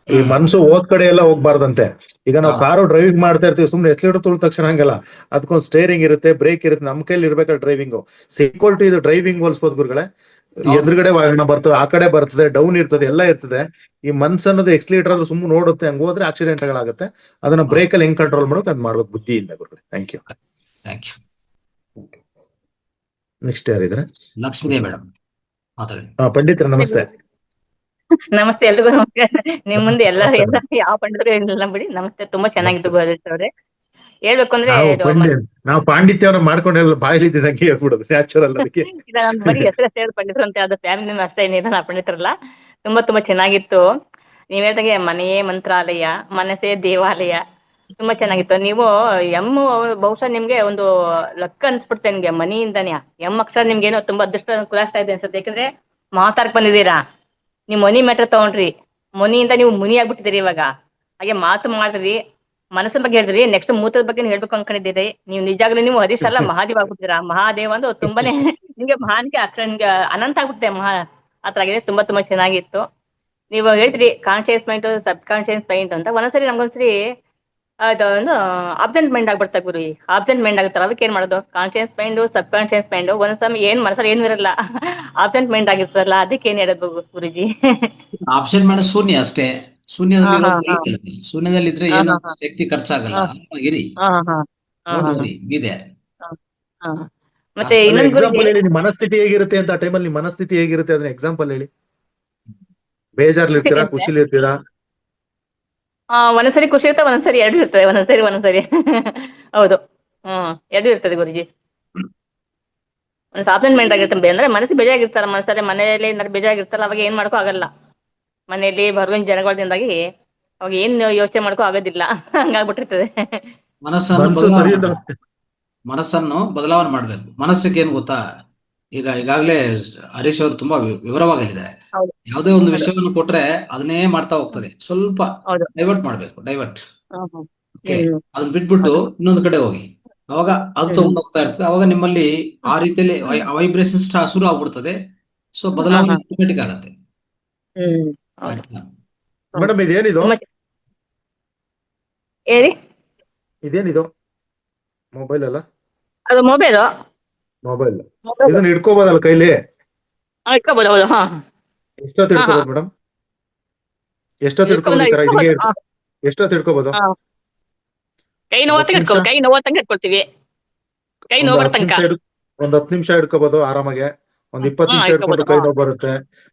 ಈ ಮನ್ಸು ಹೋದ್ ಕಡೆ ಎಲ್ಲ ಹೋಗ್ಬಾರ್ದಂತೆ. ಈಗ ನಾವು ಕಾರು ಡ್ರೈವಿಂಗ್ ಮಾಡ್ತಾ ಇರ್ತೀವಿ, ಸುಮ್ನೆ ಎಕ್ಸಲೇಟರ್ ತುಳಿದ ತಕ್ಷಣ ಹಂಗಲ್ಲ, ಅದಕ್ಕೊಂದು ಸ್ಟೇರಿಂಗ್ ಇರುತ್ತೆ, ಬ್ರೇಕ್ ಇರುತ್ತೆ, ನಮ್ ಕೈಲಿ ಇರ್ಬೇಕಲ್ಲ ಡ್ರೈವಿಂಗು. ಈಕ್ವಲ್ ಟು ಇದು ಡ್ರೈವಿಂಗ್ ಹೋಲಿಸ್ಬೋದು ಗುರುಗಳೇ. ಎದುರುಗಡೆ ವಾಹನ ಬರ್ತದೆ, ಆ ಕಡೆ ಬರ್ತದೆ, ಡೌನ್ ಇರ್ತದೆ, ಎಲ್ಲ ಇರ್ತದೆ. ಈ ಮನ್ಸ್ ಅನ್ನೋದು ಎಕ್ಸಲೇಟರ್ ಆದ್ರೆ ಸುಮ್ಮನೆ ನೋಡುತ್ತೆ, ಹಂಗ ಹೋದ್ರೆ ಆಕ್ಸಿಡೆಂಟ್ ಗಳಾಗುತ್ತೆ. ಅದನ್ನ ಬ್ರೇಕ್ ಅಲ್ಲಿ ಹೆಂಗ್ ಕಂಟ್ರೋಲ್ ಮಾಡೋಕೆ ಅದ್ ಮಾಡ್ಬೇಕು ಬುದ್ಧಿಯಿಂದ ಗುರುಗಳೇ. Thank you. ನೆಕ್ಸ್ಟ್ ಯಾರಿದ್ರೆ? ಲಕ್ಷ್ಮೀದೇವಿ ಮೇಡಮ್ ಮಾತಾಡಿ. ಪಂಡಿತರ ನಮಸ್ತೆ. ನಮಸ್ತೆ, ಎಲ್ರಿಗೂ ನಮಸ್ಕಾರ. ನಿಮ್ ಮುಂದೆ ಎಲ್ಲ ಯಾವ ಪಂಡಿತರು ಏನಿಲ್ಲ ಬಿಡಿ. ನಮಸ್ತೆ, ತುಂಬಾ ಚೆನ್ನಾಗಿತ್ತು ಅವ್ರೆ. ಹೇಳ್ಬೇಕು ಅಂದ್ರೆ ನಾವು ಪಾಂಡಿತ್ಯವನ್ನ ಮಾಡ್ಕೊಂಡೆಲ್ಲ ಬಾಯಿಲಿದ್ದಂಗೆ ಹೇಳ್ಬಿಡೋದು ನ್ಯಾಚುರಲ್. ಅದಕ್ಕೆ ಇಲ್ಲ, ನಾನು ಬರೀ ಹೆಸರು ಪಂಡಿತರು ಅಂತ ಅದು ಫ್ಯಾಮಿಲಿ ಅಷ್ಟೇ ಏನಿಲ್ಲ, ನಾ ಪಂಡಿತರಲ್ಲ. ತುಂಬಾ ಚೆನ್ನಾಗಿತ್ತು. ನೀವ್ ಹೇಳ್ದಾಗೆ ಮನೆಯೇ ಮಂತ್ರಾಲಯ, ಮನಸ್ಸೇ ದೇವಾಲಯ. ತುಂಬಾ ಚೆನ್ನಾಗಿತ್ತು. ನೀವು ಬಹುಶಃ ನಿಮ್ಗೆ ಒಂದು ಲಕ್ ಅನ್ಸ್ಬಿಡ್ತೆ ನಿಮ್ಗೆ ಮನಿಯಿಂದಾನೆ. ಅಕ್ಷರ ನಿಮ್ಗೇನೋ ತುಂಬಾ ಅದೃಷ್ಟ ಕುಲಾಸ್ತಾ ಇದೆ ಅನ್ಸುತ್ತೆ. ಯಾಕಂದ್ರೆ ಮಾತಾಡ್ಕ್ ಬಂದಿದ್ದೀರಾ, ನೀವು ಮನಿ ಮ್ಯಾಟ್ರ್ ತಗೊಂಡ್ರಿ, ಮನಿಯಿಂದ ನೀವು ಮುನಿ ಆಗ್ಬಿಟ್ಟಿದ್ದೀರಿ ಇವಾಗ. ಹಾಗೆ ಮಾತು ಮಾಡಿದ್ರಿ, ಮನಸ್ಸಿನ ಬಗ್ಗೆ ಹೇಳಿದ್ರಿ. ನೆಕ್ಸ್ಟ್ ಮೂತ್ರದ ಬಗ್ಗೆ ಹೇಳ್ಬೇಕು ಅನ್ಕೊಂಡಿದ್ದೀರಿ. ನೀವು ನಿಜಾಗ್ಲೂ ನೀವು ಹರೀಶ್ ಅಲ್ಲ ಮಹಾದೇವ್ ಆಗ್ಬಿಟ್ಟಿದ್ದೀರಾ. ಮಹಾದೇವ್ ಅಂದ್ರೆ ತುಂಬಾನೇ ನಿಮ್ಗೆ ಮಹಾನ್ಗೆ ಅಕ್ಷರ ನಿಮ್ಗೆ ಅನಂತ ಆಗ್ಬಿಟ್ಟಿದೆ. ಆತರ ಆಗಿದೆ. ತುಂಬಾ ಚೆನ್ನಾಗಿತ್ತು. ನೀವು ಹೇಳ್ತೀರಿ ಕಾನ್ಶಿಯಸ್ ಮೈಂಡ್, ಸಬ್ ಕಾನ್ಶಿಯಸ್ ಮೈಂಡ್ ಅಂತ. ಒಂದೊಂದ್ಸರಿ ನಮ್ಗೊಂದ್ಸರಿ ಅದೊಂದು ಅಬ್ಸೆಂಟ್ ಮೈಂಡ್ ಆಗ್ಬಿಡ್ತಾರೆ ಗುರು. ಅಬ್ಸೆಂಟ್ ಮೈಂಡ್ ಆಗುತ್ತಲ್ಲ, ಅದಕ್ಕೆ ಏನ್ ಮಾಡೋದು? ಕಾನ್ಶಿಯಸ್ ಮೈಂಡು, ಸಬ್ ಕಾನ್ಶಿಯಸ್ ಮೈಂಡು ಒಂದ್ಸಲ ಏನ್ ಮನಸ್ಸಲ್ಲಿ ಏನು ಇರಲ್ಲ, ಅಬ್ಸೆಂಟ್ ಮೈಂಡ್ ಆಗಿರ್ತದಲ್ಲ, ಅದಕ್ಕೆ ಏನ್ ಹೇಳೋದು ಗುರುಜಿ? ಆಪ್ಷನ್ ಮಾಡಿ ಶೂನ್ಯ ಅಷ್ಟೇ. ಹಾ ಶೂನ್ಯದಲ್ಲಿ ಹಾ ಇರೋದು ಹಾ ಒಳ್ಳೆಯದು. ಶೂನ್ಯದಲ್ಲಿದ್ರೆ ಹಾ ಏನು ಹಾ ಹಾ ಶಕ್ತಿ ಖರ್ಚಾಗಲ್ಲ. ಹಾ ಆರಾಮಾಗಿರಿ. ಹಾ ಹಾ ಹಾ ಡೋಂಟ್ ಹಾ ವರಿ, ಬಿ ದೇರ್. ಹಾ ಹಾ. ಮತ್ತೆ ಅಲ್ಲ ಇನ್ನೊಂದು ಗುರುಜಿ, ಎಕ್ಸಾಂಪಲ್ ಹೇಳಿ, ನಿಮ್ ಮನಸ್ಥಿತಿ ಹೇಗಿರುತ್ತೆ ಅಂತ. ಆ ಟೈಮಲ್ಲಿ ನಿಮ್ ಮನಸ್ಥಿತಿ ಹೇಗಿರುತ್ತೆ ಅದನ್ನ ಎಕ್ಸಾಂಪಲ್ ಹೇಳಿ. ಬೇಜಾರ್ಲಿರ್ತೀರಾ, ಅಂದ್ರೆ ಖುಷಿಲಿರ್ತೀರಾ? ಒಂದೊಂದ್ಸರಿ ಖುಷಿ ಇರ್ತದೆ, ಒಂದೊಂದ್ಸರಿ ಎರಡು ಇರ್ತದೆ, ಒಂದೊಂದ್ಸರಿ ಹೌದು. ಎರಡು ಇರ್ತದೆ ಗುರುಜಿ. ಒಂದು ಸಾಫ್ಟ್ವೇರ್ ಮೈಂಡ್ ಆಗಿರ್ತದೆ ಅಂದ್ರೆ ಮನಸ್ಸು ಬೇಜಾಗಿರ್ತಾರ, ಮನಸ್ಸಲ್ಲಿ ಮನೆಯಲ್ಲಿ ಏನಾದ್ರು ಬೇಜಾಗಿರ್ತಾರಲ್ಲ, ಅವಾಗ ಏನ್ ಮಾಡ್ಕೋ ಆಗಲ್ಲ. ಮನೆಯಲ್ಲಿ ಬರುವಿನ ಜನಗಳಿಂದಾಗಿ ಅವಾಗ ಏನ್ ಯೋಚನೆ ಮಾಡ್ಕೋ ಆಗೋದಿಲ್ಲ. ಹಂಗಾಗ್ಬಿಟ್ಟಿರ್ತದೆ. ಮನಸ್ಸನ್ನು ಮನ್ಸು ಬದಲಾವಣೆ ಸರಿ ಇಲ್ಲ ಮಾಡಬೇಕು. ಮನಸ್ಸನ್ನು ಬದಲಾವಣೆ ಮಾಡಬೇಕು. ಮನಸ್ಸಿಗೆ ಏನು ಗೊತ್ತಾ, ಈಗಾಗಲೇ ಹರೀಶ್ ಅವರು ತುಂಬಾ ವಿವರವಾಗಿ ಹೇಳಿದ್ದಾರೆ. ಹೌದು ಯಾವುದೇ ಒಂದು ಹೌದು ವಿಷಯವನ್ನು ಕೊಟ್ರೆ ಅದನ್ನೇ ಮಾಡ್ತಾ ಹೋಗ್ತದೆ. ಸ್ವಲ್ಪ ಹೌದು. ಡೈವರ್ಟ್ ಮಾಡಬೇಕು, ಡೈವರ್ಟ್. ಹ್ಮ್ ಹ್ಮ್ ಓಕೆ, ಹ್ಮ್ ಅದನ್ನ ಬಿಟ್ಬಿಟ್ಟು ಹೌದು. ಇನ್ನೊಂದು ಕಡೆ ಹೋಗಿ. ಅವಾಗ ಅದು ಹ್ಮ್ ತಗೊಂಡು ಹೋಗ್ತಾ ಇರ್ತದೆ. ಅವಾಗ ನಿಮ್ಮಲ್ಲಿ ಆ ರೀತಿಯಲ್ಲಿ ವೈಬ್ರೇಷನ್ ಶುರು ಆಗ್ಬಿಡ್ತದೆ. ಸೊ ಹಾ ಬದಲಾವಣೆ ಹಾ ಆಟೋಮೆಟಿಕ್ ಆಗತ್ತೆ. ಹೌದು. ಆಯ್ತಾ? ಹ್ಮ್. ಮೇಡಮ್ ಇದೇನಿದು? ತುಂಬಾ ಹೇಳಿ. ಇದೇನಿದು ಮೊಬೈಲ್ ಅಲ್ಲ? ಅದು ಮೊಬೈಲು. ಮೊಬೈಲ್ ಮೊಬೈಲ್ ಇದನ್ನ ಇಟ್ಕೋಬೋದಲ್ಲ ಕೈಲಿ? ಇಟ್ಕೋಬಹುದು. ಹೌದು. ಹಾ ಎಷ್ಟೊತ್ತು ಹಾ ಹಾ ಇಟ್ಕೋಬೋದು ಮೇಡಮ್? ಎಷ್ಟೊತ್ತು ಇಟ್ಕೋಬೋದು? ಈ ತರ ಇಟ್ಕೋಬಹುದು. ಹಿಂಗೆ ಎಷ್ಟೊತ್ತು ಇಟ್ಕೋಬೋದು? ಹಾ, ಕೈ ಒಂದ್ ನೋವು 10 ತನಕ ನಿಮಿಷ, ಇಟ್ಕೊಳ್ತೀವಿ. ಕೈ ನೋವು ತನಕ ಇಟ್ಕೊಳ್ತೀವಿ. ಕೈ ಒಂದ್ ನೋವು ಬರೋ 10 ತನಕ. ನಿಮಿಷ ಒಂದ್ 10 ನಿಮಿಷ ಇಟ್ಕೋಬೋದು ಆರಾಮಾಗೆ. ಒಂದ್ 20 ನಿಮಿಷ ಇಟ್ಕೊಂಡ್ರೆ ಇಟ್ಕೋಬಹುದು. ಕೈ ನೋವು ಬರುತ್ತೆ.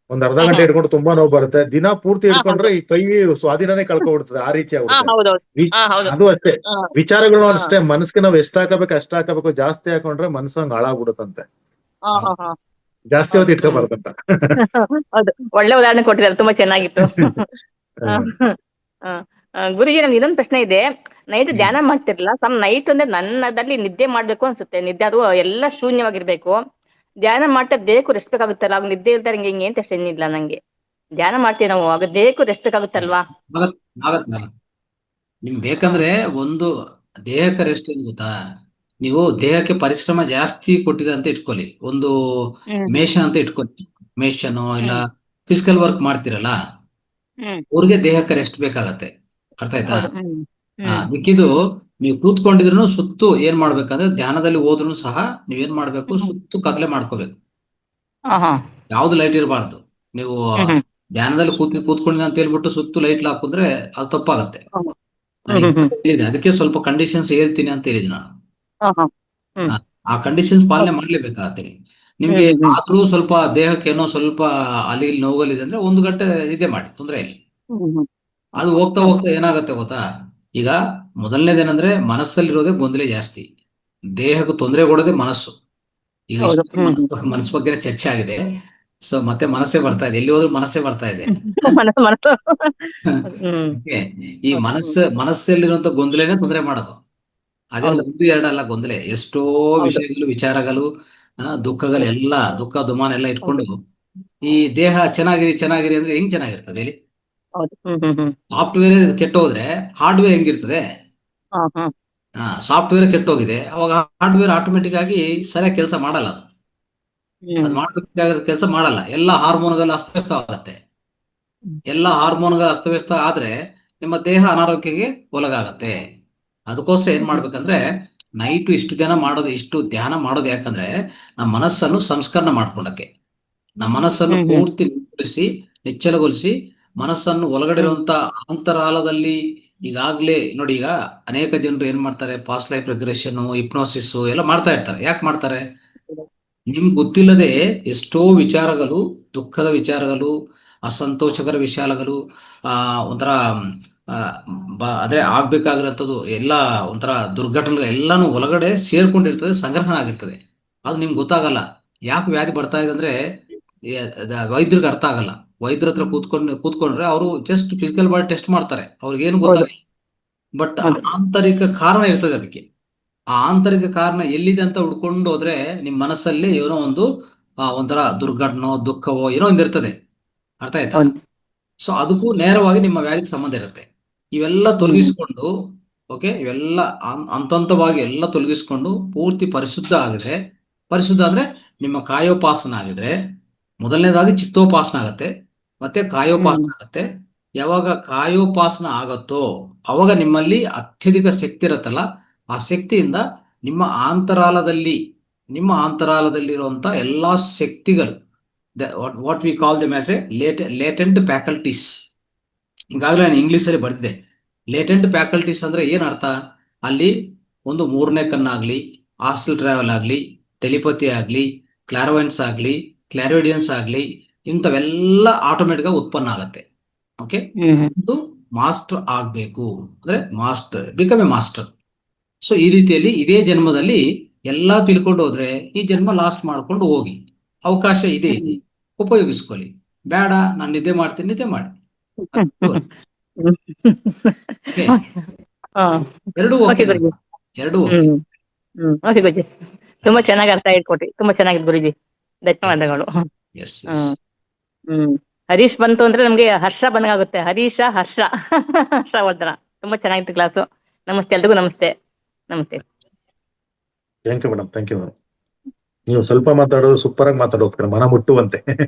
ಒಂದ್ ಅರ್ಧ ಹ್ಮ್ ಗಂಟೆ ಹ್ಮ್ ಇಟ್ಕೊಂಡು ತುಂಬಾ ನೋವು ಬರುತ್ತೆ. ದಿನ ಪೂರ್ತಿ ಇಟ್ಕೊಂಡ್ರೆ ಹೌದು. ಈ ಕೈ ಸ್ವಾಧೀನನೇ ಕಳ್ಕೊಬಿಡ್ತದೆ. ಆ ರೀತಿ ಆಗ್ಬಿಡುತ್ತೆ. ಹೌದೌದು. ವಿ- ಹೌದು. ಅದು ಅಷ್ಟೇ, ಹಾ ವಿಚಾರಗಳು ಹಾ ಅಷ್ಟೇ. ಮನಸ್ಸಿಗೆ ನಾವ್ ಎಷ್ಟ್ ಹಾಕಬೇಕು ಅಷ್ಟ್ ಹಾಕಬೇಕು. ಜಾಸ್ತಿ ಹಾಕೊಂಡ್ರೆ ಮನಸ್ಸಂಗ್ ಹಾಳಾಗ್ಬಿಡುತ್ತಂತೆ. ಹಾ ಹಾ ಹಾ ಜಾಸ್ತಿ ಹೌದು. ಹೊತ್ತು ಇಟ್ಕೋಬಾರ್ದಂತ. ಹೌದು, ಒಳ್ಳೆ ಉದಾಹರಣೆ ಕೊಟ್ಟಿದ್ದಾರೆ, ತುಂಬಾ ಚೆನ್ನಾಗಿತ್ತು. ಆ, ಆ, ಗುರುಜಿ, ನಮ್ಗೆ ಇನ್ನೊಂದು ಪ್ರಶ್ನೆ ಇದೆ. ನೈಟ್ ಧ್ಯಾನ ಮಾಡ್ತಿರಲ್ಲ, ನೈಟ್ ಅಂದ್ರೆ ನನ್ನದಲ್ಲಿ ನಿದ್ದೆ ಮಾಡ್ಬೇಕು ಅನ್ಸುತ್ತೆ. ನಿದ್ದೆ ಅದು ಎಲ್ಲ ಶೂನ್ಯವಾಗಿರ್ಬೇಕು. ಧ್ಯಾನ ಮಾಡ್ತಾ ದೇಹಕ್ಕೂ ರೆಸ್ಟ್ ಬೇಕಾಗುತ್ತಲ್ಲ, ಅವಾಗ ನಿದ್ದೆ ಇಲ್ದಾರ ಹಿಂಗೆ ಏನ್ ಟೆನ್ಷನ್ ಇಲ್ಲ ನಂಗೆ. ಧ್ಯಾನ ಮಾಡ್ತೀವಿ ನಾವು, ಆಗ ದೇಹಕ್ಕೂ ರೆಸ್ಟ್ ಬೇಕಾಗುತ್ತಲ್ವಾ? ಆಗತ್ತೆ, ಆಗತ್ತೆ. ನಿಮ್ಗೆ ಬೇಕಂದ್ರೆ ಒಂದು ದೇಹಕ್ಕೆ ರೆಸ್ಟ್ ಏನು ಗೊತ್ತಾ, ನೀವು ದೇಹಕ್ಕೆ ಪರಿಶ್ರಮ ಜಾಸ್ತಿ ಕೊಟ್ಟಿದೆ ಅಂತ ಇಟ್ಕೊಳ್ಳಿ. ಒಂದು ಹ್ಮ್ ಮೇಷನ್ ಅಂತ ಇಟ್ಕೊಳ್ಳಿ. ಮೇಷನ್ ಇಲ್ಲ ಹ್ಮ್ ಫಿಸಿಕಲ್ ವರ್ಕ್ ಮಾಡ್ತಿರಲ್ಲ, ಹ್ಮ್ ಅವ್ರಿಗೆ ದೇಹಕ್ಕೆ ರೆಸ್ಟ್ ಬೇಕಾಗತ್ತೆ. ಅರ್ಥ ಆಯ್ತಾ? ಹೌದು. ಹ್ಮ್ ಮಿಕ್ಕಿದು ನೀವು ಕೂತ್ಕೊಂಡಿದ್ರು ಸುತ್ತು ಏನ್ ಮಾಡ್ಬೇಕಂದ್ರೆ, ಧ್ಯಾನದಲ್ಲಿ ಹೋದ್ರು ಸಹ ನೀವೇನ್ ಮಾಡ್ಬೇಕು, ಹ್ಮ್ ಸುತ್ತು ಕತ್ಲೆ ಮಾಡ್ಕೋಬೇಕು. ಹಾ ಹಾ ಯಾವ್ದು ಲೈಟ್ ಇರಬಾರ್ದು. ನೀವು ಹ್ಮ್ ಹ್ಮ್ ಧ್ಯಾನದಲ್ಲಿ ಕೂತ್ಕೊಂಡಿದ್ದ ಅಂತ ಹೇಳ್ಬಿಟ್ಟು ಸುತ್ತು ಲೈಟ್ ಹಾಕಿದ್ರೆ ಅದು ತಪ್ಪಾಗತ್ತೆ. ಹ್ಮ್ ನಾನು ಹ್ಮ್ ಹ್ಮ್ ಹೇಳಿದೆ, ಅದಕ್ಕೆ ಸ್ವಲ್ಪ ಕಂಡೀಷನ್ಸ್ ಹೇಳ್ತೀನಿ ಅಂತ ಹೇಳಿದ್ದೀನಿ ನಾನು. ಹಾ ಹಾ ಹ್ಮ್ ಆ ಕಂಡೀಷನ್ಸ್ ಪಾಲನೆ ಹೌದು. ಮಾಡ್ಲೇಬೇಕಾಗತ್ತೆ. ಹ್ಮ್ ನಿಮ್ಗೆ ಹ್ಮ್ ಹ್ಮ್ ಆದ್ರೂ ಸ್ವಲ್ಪ ದೇಹಕ್ಕೆ ಏನೋ ಸ್ವಲ್ಪ ಅಲ್ಲಿ ಇಲ್ಲಿ ನೋವಲ್ಲಿದೆ ಅಂದ್ರೆ 1 ಗಂಟೆ ನಿದ್ದೆ ಮಾಡಿ, ತೊಂದರೆ ಇಲ್ಲ. ಹ್ಮ್ ಹ್ಮ್ ಅದು ಹೋಗ್ತಾ ಹ್ಮ್ ಹೋಗ್ತಾ ಏನಾಗತ್ತೆ ಗೊತ್ತಾ, ಈಗ ಮೊದಲನೇದೇನಂದ್ರೆ ಮನಸ್ಸಲ್ಲಿರೋದೇ ಗೊಂದಲ ಜಾಸ್ತಿ. ದೇಹಕ್ಕೆ ತೊಂದರೆ ಕೊಡೋದೇ ಮನಸ್ಸು. ಈಗ ಹೌದು. ಇಷ್ಟು ಮನಸ್ಸು ಬಗ್ಗೆ ಚರ್ಚೆ ಆಗಿದೆ. ಸೊ ಮತ್ತೆ ಮನಸ್ಸೇ ಬರ್ತಾ ಇದೆ, ಎಲ್ಲಿ ಹೋದ್ರೂ ಮನಸ್ಸೇ ಬರ್ತಾ ಇದೆ. ಮನಸ್ಸು ಮನಸ್ಸು ಹ್ಮ್ Okay? ಈ ಹೌದು. ಮನಸ್ಸಲ್ಲಿರುವಂತ ಗೊಂದಲನೇ ತೊಂದರೆ ಮಾಡೋದು. ಅದೇನು ಹೌದು. ಒಂದು ಎರಡಲ್ಲ ಗೊಂದಲ, ಎಷ್ಟೋ ಹೌದು. ವಿಷಯಗಳು, ವಿಚಾರಗಳು, ದುಃಖಗಳು ಹೌದು. ಎಲ್ಲ, ದುಃಖ ದುಮಾನ ಎಲ್ಲ ಹೌದು. ಇಟ್ಕೊಂಡು ಈ ದೇಹ ಚೆನ್ನಾಗಿರಿ ಚೆನ್ನಾಗಿರಿ ಅಂದ್ರೆ ಹೆಂಗ್ ಚೆನ್ನಾಗಿರ್ತದೆ ಹೇಳಿ? ಹೌದು. ಹ್ಮ್ ಸಾಫ್ಟ್ವೇರ್ ಕೆಟ್ಟೋದ್ರೆ ಹಾರ್ಡ್ವೇರ್ ಹೆಂಗಿರ್ತದೆ? ಹಾ ಹಾ ಸಾಫ್ಟ್ವೇರ್ ಕೆಟ್ಟೋಗಿದೆ, ಅವಾಗ ಹಾರ್ಡ್ವೇರ್ ಆಟೋಮೆಟಿಕ್ ಆಗಿ ಸರಿಯಾಗಿ ಕೆಲಸ ಮಾಡಲ್ಲ. ಅದು ಹ್ಮ್ ಮಾಡಬೇಕಾದ ಕೆಲಸ ಮಾಡಲ್ಲ. ಎಲ್ಲ ಹಾರ್ಮೋನ್ಗಳು ಅಸ್ತವ್ಯಸ್ತ ಆಗುತ್ತೆ. ಎಲ್ಲ ಹಾರ್ಮೋನ್ಗಳು ಅಸ್ತವ್ಯಸ್ತ ಆದ್ರೆ ನಿಮ್ಮ ದೇಹ ಅನಾರೋಗ್ಯಕ್ಕೆ ಒಳಗಾಗತ್ತೆ. ಅದಕ್ಕೋಸ್ಕರ ಏನ್ ಮಾಡ್ಬೇಕಂದ್ರೆ, ನೈಟು ಇಷ್ಟು ಧ್ಯಾನ ಮಾಡೋದು ಯಾಕಂದ್ರೆ ನಮ್ಮ ಮನಸ್ಸನ್ನು ಸಂಸ್ಕರಣ ಮಾಡ್ಕೊಂಡಕ್ಕೆ. ನಮ್ಮ ಮನಸ್ಸನ್ನು ಹ್ಮ್ ಹ್ಮ್ ಪೂರ್ತಿ ನಿಚ್ಚಲಗೊಳಿಸಿ ಮನಸ್ಸನ್ನು ಒಳಗಡೆ ಹ್ಮ್ ಇರುವಂತ ಅಂತರಾಳದಲ್ಲಿ. ಈಗಾಗ್ಲೇ ನೋಡಿ, ಈಗ ಅನೇಕ ಜನರು ಏನ್ ಮಾಡ್ತಾರೆ, ಪಾಸ್ಟ್ ಲೈಫ್ ರಿಗ್ರೆಷನ್, ಹಿಪ್ನೋಸಿಸ್ ಎಲ್ಲ ಮಾಡ್ತಾ ಇರ್ತಾರೆ. ಯಾಕೆ ಮಾಡ್ತಾರೆ? ನಿಮ್ಗೆ ಗೊತ್ತಿಲ್ಲದೆ ಎಷ್ಟೋ ವಿಚಾರಗಳು, ದುಃಖದ ವಿಚಾರಗಳು, ಅಸಂತೋಷಕರ ವಿಚಾರಗಳು, ಒಂಥರ ಆ, ಅದೇ ಆಗ್ಬೇಕಾಗಿರೋಂಥದ್ದು ಎಲ್ಲ, ಒಂಥರ ದುರ್ಘಟನೆಗಳು ಎಲ್ಲಾನು ಒಳಗಡೆ ಸೇರ್ಕೊಂಡಿರ್ತದೆ, ಸಂಗ್ರಹಣ ಆಗಿರ್ತದೆ. ಅದು ನಿಮ್ಗೆ ಗೊತ್ತಾಗಲ್ಲ. ಯಾಕೆ ವ್ಯಾಧಿ ಬರ್ತಾ ಇದೆ ಅಂದ್ರೆ ವೈದ್ಯರಿಗೆ ಅರ್ಥ ಆಗಲ್ಲ. ವೈದ್ಯರ ಹತ್ರ ಕೂತ್ಕೊಂಡ್ರೆ ಅವರು ಜಸ್ಟ್ ಫಿಸಿಕಲ್ ಬಾಡಿ ಟೆಸ್ಟ್ ಮಾಡ್ತಾರೆ, ಅವ್ರಿಗೇನು ಹೌದು. ಗೊತ್ತಾಗಲ್ಲ. ಬಟ್ ಹೌದು. ಆಂತರಿಕ ಕಾರಣ ಇರ್ತದೆ ಅದಕ್ಕೆ. ಆ ಆಂತರಿಕ ಕಾರಣ ಎಲ್ಲಿದೆ ಅಂತ ಹುಡ್ಕೊಂಡು ಹೋದ್ರೆ ನಿಮ್ಮ ಮನಸ್ಸಲ್ಲಿ ಏನೋ ಒಂದು ಒಂಥರ ದುರ್ಘಟನೋ ದುಃಖವೋ ಏನೋ ಒಂದು ಇರ್ತದೆ. ಅರ್ಥ ಆಯ್ತಾ? ಹೌದು. ಸೊ ಅದಕ್ಕೂ ನೇರವಾಗಿ ನಿಮ್ಮ ವ್ಯಾಧಿಗೆ ಸಂಬಂಧ ಇರುತ್ತೆ. ಇವೆಲ್ಲ ಹ್ಮ್ ತೊಲಗಿಸ್ಕೊಂಡು, ಓಕೆ, ಇವೆಲ್ಲ ಹಂತವಾಗಿ ಎಲ್ಲ ತೊಲಗಿಸ್ಕೊಂಡು ಪೂರ್ತಿ ಪರಿಶುದ್ಧ ಆಗಿದ್ರೆ, ಪರಿಶುದ್ಧ ಅಂದ್ರೆ ನಿಮ್ಮ ಕಾಯೋಪಾಸನ ಆಗಿದ್ರೆ, ಮೊದಲನೇದಾಗಿ ಚಿತ್ತೋಪಾಸನ ಆಗತ್ತೆ, ಮತ್ತೆ ಹ್ಮ್ ಕಾಯೋಪಾಸನ ಆಗತ್ತೆ, ಯಾವಾಗ ಕಾಯೋಪಾಸನ ಆಗತ್ತೋ ಅವಾಗ ನಿಮ್ಮಲ್ಲಿ ಅತ್ಯಧಿಕ ಶಕ್ತಿ ಇರುತ್ತಲ್ಲ, ಆ ಶಕ್ತಿಯಿಂದ ನಿಮ್ಮ ಅಂತರಾಳದಲ್ಲಿರುವಂಥ ಎಲ್ಲ ಶಕ್ತಿಗಳು, what we call them as A latent faculties. ಈಗಾಗಲೇ ನಾನು ಇಂಗ್ಲೀಷಲ್ಲಿ ಬರೆದಿದ್ದೆ. ಲೇಟೆಂಟ್ ಫ್ಯಾಕಲ್ಟೀಸ್ ಅಂದರೆ ಏನು ಅರ್ಥ? ಅಲ್ಲಿ ಒಂದು ಮೂರನೇ ಕಣ್ಣಾಗಲಿ, ಆಸ್ಟ್ರಲ್ ಟ್ರಾವೆಲ್ ಆಗಲಿ, ಟೆಲಿಪತಿ ಆಗಲಿ, ಕ್ಲಾರವೆನ್ಸ್ ಆಗಲಿ, ಕ್ಲಾರಿವಿಡಿಯನ್ಸ್ ಆಗಲಿ, ಇಂಥವೆಲ್ಲ ಆಟೋಮೆಟಿಕ್ಕಾಗಿ ಉತ್ಪನ್ನ ಆಗುತ್ತೆ. ಓಕೆ, ಇದು ಮಾಸ್ಟರ್ ಆಗಬೇಕು ಅಂದರೆ ಬಿಕಮ್ ಎ ಮಾಸ್ಟರ್. ಸೊ ಈ ರೀತಿಯಲ್ಲಿ ಇದೇ ಜನ್ಮದಲ್ಲಿ ಎಲ್ಲ ತಿಳ್ಕೊಂಡು ಹೋದ್ರೆ ಈ ಜನ್ಮ ಲಾಸ್ಟ್ ಮಾಡ್ಕೊಂಡು ಹೋಗಿ, ಅವಕಾಶ ಇದೆ, ಉಪಯೋಗಿಸ್ಕೊಳ್ಳಿ. ಬೇಡ ನಾನು ನಿದ್ದೆ ಮಾಡ್ತೀನಿ, ನಿದ್ದೆ ಮಾಡಿ. ಎರಡೂ ಓಕೆ, ಎರಡೂ ಓಕೆ. ಓಕೆ ಗುರುಜಿ, ತುಂಬಾ ಚೆನ್ನಾಗಿ ಅರ್ಥ ಹೇಳ್ಕೊಟ್ರಿ, ತುಂಬಾ ಚೆನ್ನಾಗಿದೆ ಗುರುಜಿ, ಧನ್ಯವಾದಗಳು. ಎಸ್ ಹರೀಶ್ ಬಂತು ಅಂದ್ರೆ ನಮ್ಗೆ ಹರ್ಷ ಬಂದಾಗುತ್ತೆ. ಹರ್ಷವರ್ಧನ, ತುಂಬಾ ಚೆನ್ನಾಗಿತ್ತು ಕ್ಲಾಸು. ನಮಸ್ತೆ ಎಲ್ರಿಗೂ, ನಮಸ್ತೆ. Thank you madam, thank you madam. ನೀವು ಸ್ವಲ್ಪ ಮಾತಾಡೋದು ಸೂಪರ್ ಆಗಿ ಮಾತಾಡೋಗ್ತಾರೆ, ಮನ ಮುಟ್ಟುವಂತೆ.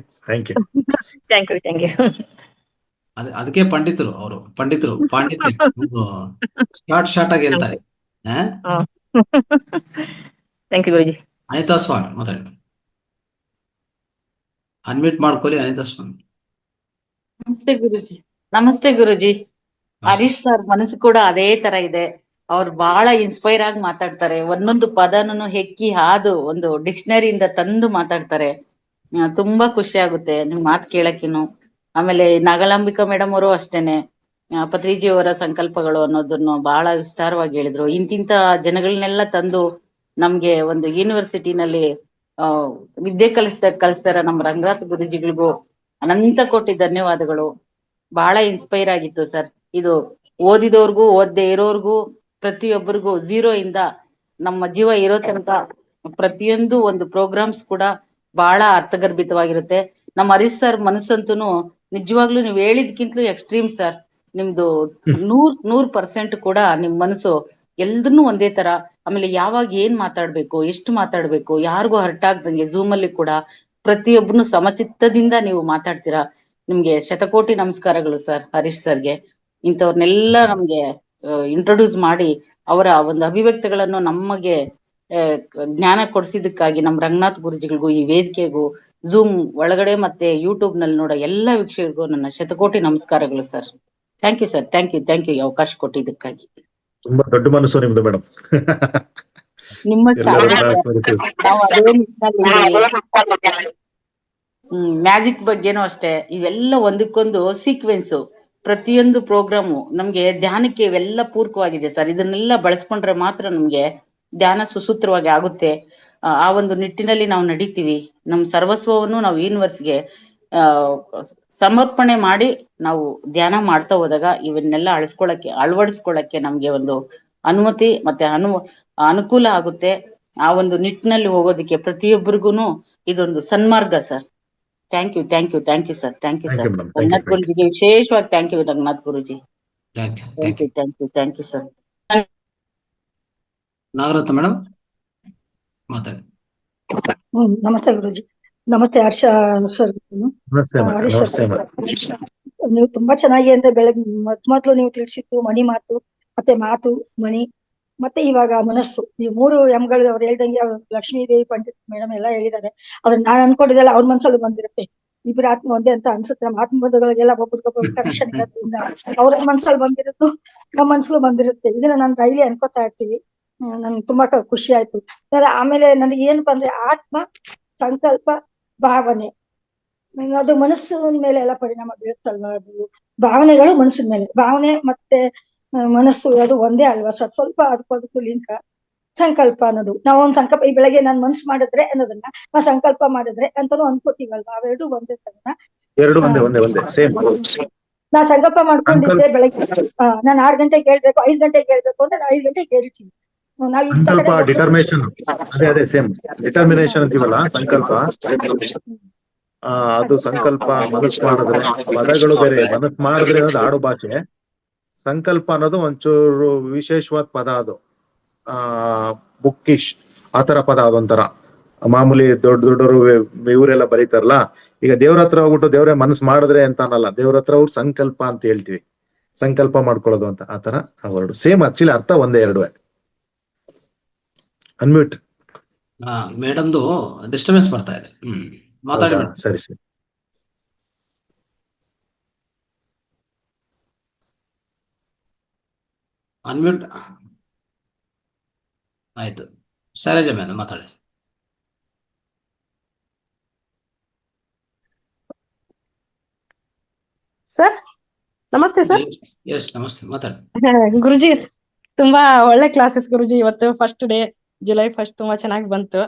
Thank you. Thank you. ಅದಕ್ಕೆ ಪಂಡಿತರು, ಅವರು ಪಾಂಡಿತ್ಯ ಶಾರ್ಟ್ ಆಗಿ ಹೇಳ್ತಾರೆ. Thank you guruji. ಅನಿತಾ ಸ್ವಾಮಿ ಮಾತಾಡಿ, ಅನ್ಮ್ಯೂಟ್ ಮಾಡ್ಕೊಳ್ಳಿ. ಅನಿತಾ ಸ್ವಾಮಿ. ನಮಸ್ತೆ ಗುರುಜಿ. ಹರೀಶ್ ಸರ್ ಮನಸ್ಸು ಕೂಡ ಅದೇ ತರ ಇದೆ. ಅವ್ರು ಬಹಳ ಇನ್ಸ್ಪೈರ್ ಆಗಿ ಮಾತಾಡ್ತಾರೆ. ಒಂದೊಂದು ಪದನೂ ಹೆಕ್ಕಿ ಹಾದು ಒಂದು ಡಿಕ್ಷನರಿಯಿಂದ ತಂದು ಮಾತಾಡ್ತಾರೆ. ತುಂಬಾ ಖುಷಿ ಆಗುತ್ತೆ ನಿಮ್ ಮಾತು ಕೇಳಕ್ಕಿನ್ನು. ಆಮೇಲೆ ನಾಗಲಾಂಬಿಕಾ ಮೇಡಮ್ ಅವರು ಅಷ್ಟೇನೆ, ಪತ್ರಿಜಿ ಅವರ ಸಂಕಲ್ಪಗಳು ಅನ್ನೋದನ್ನು ಬಹಳ ವಿಸ್ತಾರವಾಗಿ ಹೇಳಿದ್ರು. ಇಂತಿಂತ ಜನಗಳನ್ನೆಲ್ಲ ತಂದು ನಮ್ಗೆ ಒಂದು ಯೂನಿವರ್ಸಿಟಿನಲ್ಲಿ ವಿದ್ಯೆ ಕಲಿಸ್ತಾರ ನಮ್ಮ ರಂಗನಾಥ್ ಗುರುಜಿಗಳಿಗೂ ಅನಂತ ಕೋಟಿ ಧನ್ಯವಾದಗಳು. ಬಹಳ ಇನ್ಸ್ಪೈರ್ ಆಗಿತ್ತು ಸರ್. ಇದು ಓದಿದವ್ರಿಗೂ ಓದದೇ ಇರೋರ್ಗೂ ಪ್ರತಿಯೊಬ್ಬರಿಗೂ 0 ಇಂದ ನಮ್ಮ ಜೀವ ಇರೋ ತನಕ ಪ್ರತಿಯೊಂದು ಒಂದು ಪ್ರೋಗ್ರಾಮ್ಸ್ ಕೂಡ ಬಹಳ ಅರ್ಥಗರ್ಭಿತವಾಗಿರುತ್ತೆ. ನಮ್ಮ ಹರೀಶ್ ಸರ್ ಮನಸ್ಸಂತೂ ನಿಜವಾಗ್ಲೂ ನೀವು ಹೇಳಿದ್ಕಿಂತಲೂ ಎಕ್ಸ್ಟ್ರೀಮ್ ಸರ್. ನಿಮ್ದು 100% ಕೂಡ ನಿಮ್ ಮನಸ್ಸು ಎಲ್ದನ್ನೂ ಒಂದೇ ತರ. ಆಮೇಲೆ ಯಾವಾಗ ಏನ್ ಮಾತಾಡ್ಬೇಕು, ಎಷ್ಟು ಮಾತಾಡ್ಬೇಕು, ಯಾರಿಗೂ ಹರ್ಟ್ ಆಗ್ದಂಗೆ ಝೂಮ್ ಅಲ್ಲಿ ಕೂಡ ಪ್ರತಿಯೊಬ್ಬನು ಸಮಚಿತ್ತದಿಂದ ನೀವು ಮಾತಾಡ್ತೀರಾ. ನಿಮ್ಗೆ ಶತಕೋಟಿ ನಮಸ್ಕಾರಗಳು ಸರ್. ಹರೀಶ್ ಸರ್ಗೆ ಇಂಥವ್ರನ್ನೆಲ್ಲ ನಮ್ಗೆ ಇಂಟ್ರೊಡ್ಯೂಸ್ ಮಾಡಿ ಅವರ ಒಂದು ಅಭಿವ್ಯಕ್ತಿಗಳನ್ನು ನಮಗೆ ಜ್ಞಾನ ಕೊಡಿಸಿದ್ದಕ್ಕಾಗಿ ನಮ್ಮ ರಂಗನಾಥ್ ಗುರುಜಿಗಳಿಗೂ, ಈ ವೇದಿಕೆಗೂ, ಝೂಮ್ ಒಳಗಡೆ ಮತ್ತೆ ಯೂಟ್ಯೂಬ್ ನಲ್ಲಿ ನೋಡೋ ಎಲ್ಲಾ ವೀಕ್ಷಕರಿಗೂ ನನ್ನ ಶತಕೋಟಿ ನಮಸ್ಕಾರಗಳು sir. Thank you sir, thank you ಈ ಅವಕಾಶ ಕೊಟ್ಟಿದ್ದಕ್ಕಾಗಿ. ತುಂಬಾ ದೊಡ್ಡ ಮನಸ್ಸು ನಿಮ್ದು ಮೇಡಮ್. ನಿಮ್ಮಷ್ಟು ನಾವು ಅದೇ ಮ್ಯಾಜಿಕ್ ಬಗ್ಗೆನೂ ಅಷ್ಟೇ. ಇವೆಲ್ಲ ಒಂದಕ್ಕೊಂದು ಸೀಕ್ವೆನ್ಸ್. ಪ್ರತಿಯೊಂದು ಪ್ರೋಗ್ರಾಮು ನಮ್ಗೆ ಧ್ಯಾನಕ್ಕೆ ಇವೆಲ್ಲ ಪೂರಕವಾಗಿದೆ ಸರ್. ಇದನ್ನೆಲ್ಲ ಬಳಸ್ಕೊಂಡ್ರೆ ಮಾತ್ರ ನಮ್ಗೆ ಧ್ಯಾನ ಸುಸೂತ್ರವಾಗಿ ಆಗುತ್ತೆ. ಆ ಒಂದು ನಿಟ್ಟಿನಲ್ಲಿ ನಾವು ನಡೀತೀವಿ. ನಮ್ ಸರ್ವಸ್ವವನ್ನು ನಾವು ಯೂನಿವರ್ಸ್ಗೆ ಸಮರ್ಪಣೆ ಮಾಡಿ ನಾವು ಧ್ಯಾನ ಮಾಡ್ತಾ ಹೋದಾಗ ಇವನ್ನೆಲ್ಲ ಅಳವಡಿಸ್ಕೊಳ್ಳಕ್ಕೆ ನಮ್ಗೆ ಒಂದು ಅನುಮತಿ ಮತ್ತೆ ಅನುಕೂಲ ಆಗುತ್ತೆ. ಆ ಒಂದು ನಿಟ್ಟಿನಲ್ಲಿ ಹೋಗೋದಕ್ಕೆ ಪ್ರತಿಯೊಬ್ಬರಿಗೂ ಇದೊಂದು ಸನ್ಮಾರ್ಗ sir. Thank you sir. Thank you sir. Ranganath ಗುರುಜಿಗೆ ವಿಶೇಷವಾಗಿ thank you Ranganath guruji. Thank you sir. Nagaratna madam ಮಾತಾಡಿ. ನಮಸ್ತೆ ಗುರುಜಿ. ನಮಸ್ತೆ ಹರ್ಷ ಸರ್. ಹರೀಶ್ ಸರ್, ನೀವು ತುಂಬಾ ಚೆನ್ನಾಗಿ ಅಂದ್ರೆ ಬೆಳಗ್ಗೆ ಮೊದ್ಲು ನೀವು ತಿಳಿಸಿದ್ದು ಮಣಿ ಮಾತು, ಮತ್ತೆ ಮಣಿ, ಮತ್ತೆ ಇವಾಗ ಮನಸ್ಸು, ಈ 3 ಎಂಗಳು ಅವ್ರು ಹೇಳ್ದಂಗೆ ಲಕ್ಷ್ಮೀ ದೇವಿ ಪಂಡಿತ್ ಮೇಡಮ್ ಎಲ್ಲ ಹೇಳಿದ್ದಾರೆ. ಅದನ್ನ ನಾನು ಅನ್ಕೊಂಡಿದ್ದೆಲ್ಲ ಅವ್ರ ಮನ್ಸಲ್ಲಿ ಬಂದಿರುತ್ತೆ. ಇಬ್ಬರು ಆತ್ಮ ಒಂದೇ ಅಂತ ಅನ್ಸುತ್ತೆ. ನಮ್ಮ ಆತ್ಮಬಂಧುಗಳಿಗೆಲ್ಲ ಒಬ್ಬರಿಗೊಬ್ಬರು ಕನೆಕ್ಷನ್ ಇರೋದ್ರಿಂದ ಅವ್ರ ಮನ್ಸಲ್ಲಿ ಬಂದಿರುತ್ತು, ನಮ್ಮ ಮನ್ಸಲ್ಲೂ ಬಂದಿರುತ್ತೆ. ಇದನ್ನ ನಾನು ಡೈಲಿ ಅನ್ಕೋತಾ ಇರ್ತೀವಿ. ನನ್ಗೆ ತುಂಬಾ ಖುಷಿ ಆಯ್ತು. ಆಮೇಲೆ ನನಗೆ ಏನಪ್ಪಾ ಅಂದ್ರೆ ಆತ್ಮ, ಸಂಕಲ್ಪ, ಭಾವನೆ, ಅದು ಮನಸ್ಸಿನ ಮೇಲೆ ಎಲ್ಲ ಪರಿಣಾಮ ಬೀರುತ್ತಲ್ವಾ. ಅದು ಭಾವನೆಗಳು ಮನಸ್ಸಿನ ಮೇಲೆ, ಭಾವನೆ ಮತ್ತೆ ಮನಸ್ಸು ಅದು ಒಂದೇ ಅಲ್ವಾ ಸರ್? ಸ್ವಲ್ಪ ಅದಕ್ಕೂ ಲಿಂಕ. ಸಂಕಲ್ಪ ಅನ್ನೋದು, ನಾವೊಂದ್ ಸಂಕಲ್ಪ ಈ ಬೆಳಗ್ಗೆ ನಾನ್ ಮನ್ಸು ಮಾಡಿದ್ರೆ ಅನ್ನೋದನ್ನ ನಾ ಸಂಕಲ್ಪ ಮಾಡಿದ್ರೆ ಅಂತಾನು ಅನ್ಕೋತೀವಲ್ವಾ, ಅವೆರಡು ಒಂದೇ ತರನ. ನಾ ಸಂಕಲ್ಪ ಮಾಡ್ಕೊಂಡಿದ್ದೆ ಬೆಳಗ್ಗೆ ನಾನು 6 ಗಂಟೆಗೆ ಹೇಳ್ಬೇಕು, 5 ಗಂಟೆಗೆ ಹೇಳ್ಬೇಕು ಅಂದ್ರೆ ನಾನು 5 ಗಂಟೆಗೆ ಹೇಳ್ತೀನಿ. ಸಂಕಲ್ಪ ಡಿಟರ್ಮಿನೇಷನ್, ಅದೇ ಸೇಮ್ ಡಿಟರ್ಮಿನೇಷನ್ ಅಂತೀವಲ್ಲ ಸಂಕಲ್ಪ. ಅದು ಸಂಕಲ್ಪ ಮನಸ್ಸು ಮಾಡಿದ್ರೆ, ಪದಗಳು ಬೇರೆ. ಮನಸ್ಸು ಮಾಡಿದ್ರೆ ಅನ್ನೋದು ಆಡು ಭಾಷೆ. ಸಂಕಲ್ಪ ಅನ್ನೋದು ಒಂಚೂರು ವಿಶೇಷವಾದ ಪದ. ಅದು ಬುಕ್ಕಿಶ್ ಆತರ ಪದ. ಅದೊಂಥರ ಮಾಮೂಲಿ ದೊಡ್ಡವರು ಇವರೆಲ್ಲ ಬರೀತಾರಲ್ಲ, ಈಗ ದೇವ್ರ ಹತ್ರ ಹೋಗ್ಬಿಟ್ಟು ದೇವ್ರೆ ಮನಸ್ಸು ಮಾಡಿದ್ರೆ ಅಂತ ಅನ್ನಲ್ಲ, ದೇವ್ರ ಹತ್ರ ಹೋಗಿ ಸಂಕಲ್ಪ ಅಂತ ಹೇಳ್ತೀವಿ, ಸಂಕಲ್ಪ ಮಾಡ್ಕೊಳ್ಳೋದು ಅಂತ. ಆತರ ಆ ವರ್ಡ್ ಸೇಮ್, ಆಕ್ಚುಲಿ ಅರ್ಥ ಒಂದೇ, ಎರಡು. ಅನ್ಮ್ಯೂಟ್. ಮೇಡಮ್ದು ಡಿಸ್ಟರ್ಬೆನ್ಸ್ ಬರ್ತಾ ಇದೆ. ಮಾತಾಡಿ ಮೇಡಮ್. ಸರಿ ಸರಿ. ಅನ್ಮ್ಯೂಟ್ ಆಯ್ತು. ಶೈಲಜಾ ಮೇಡಮ್ ಮಾತಾಡಿ. ಸರ್ ನಮಸ್ತೆ ಸರ್. ಎಸ್ ನಮಸ್ತೆ, ಮಾತಾಡಿ. ಗುರುಜಿ ತುಂಬಾ ಒಳ್ಳೆ ಕ್ಲಾಸಸ್ ಗುರುಜಿ. ಇವತ್ತು ಫಸ್ಟ್ ಡೇ, ಜುಲೈ 1 ತುಂಬಾ ಚೆನ್ನಾಗಿ ಬಂತು.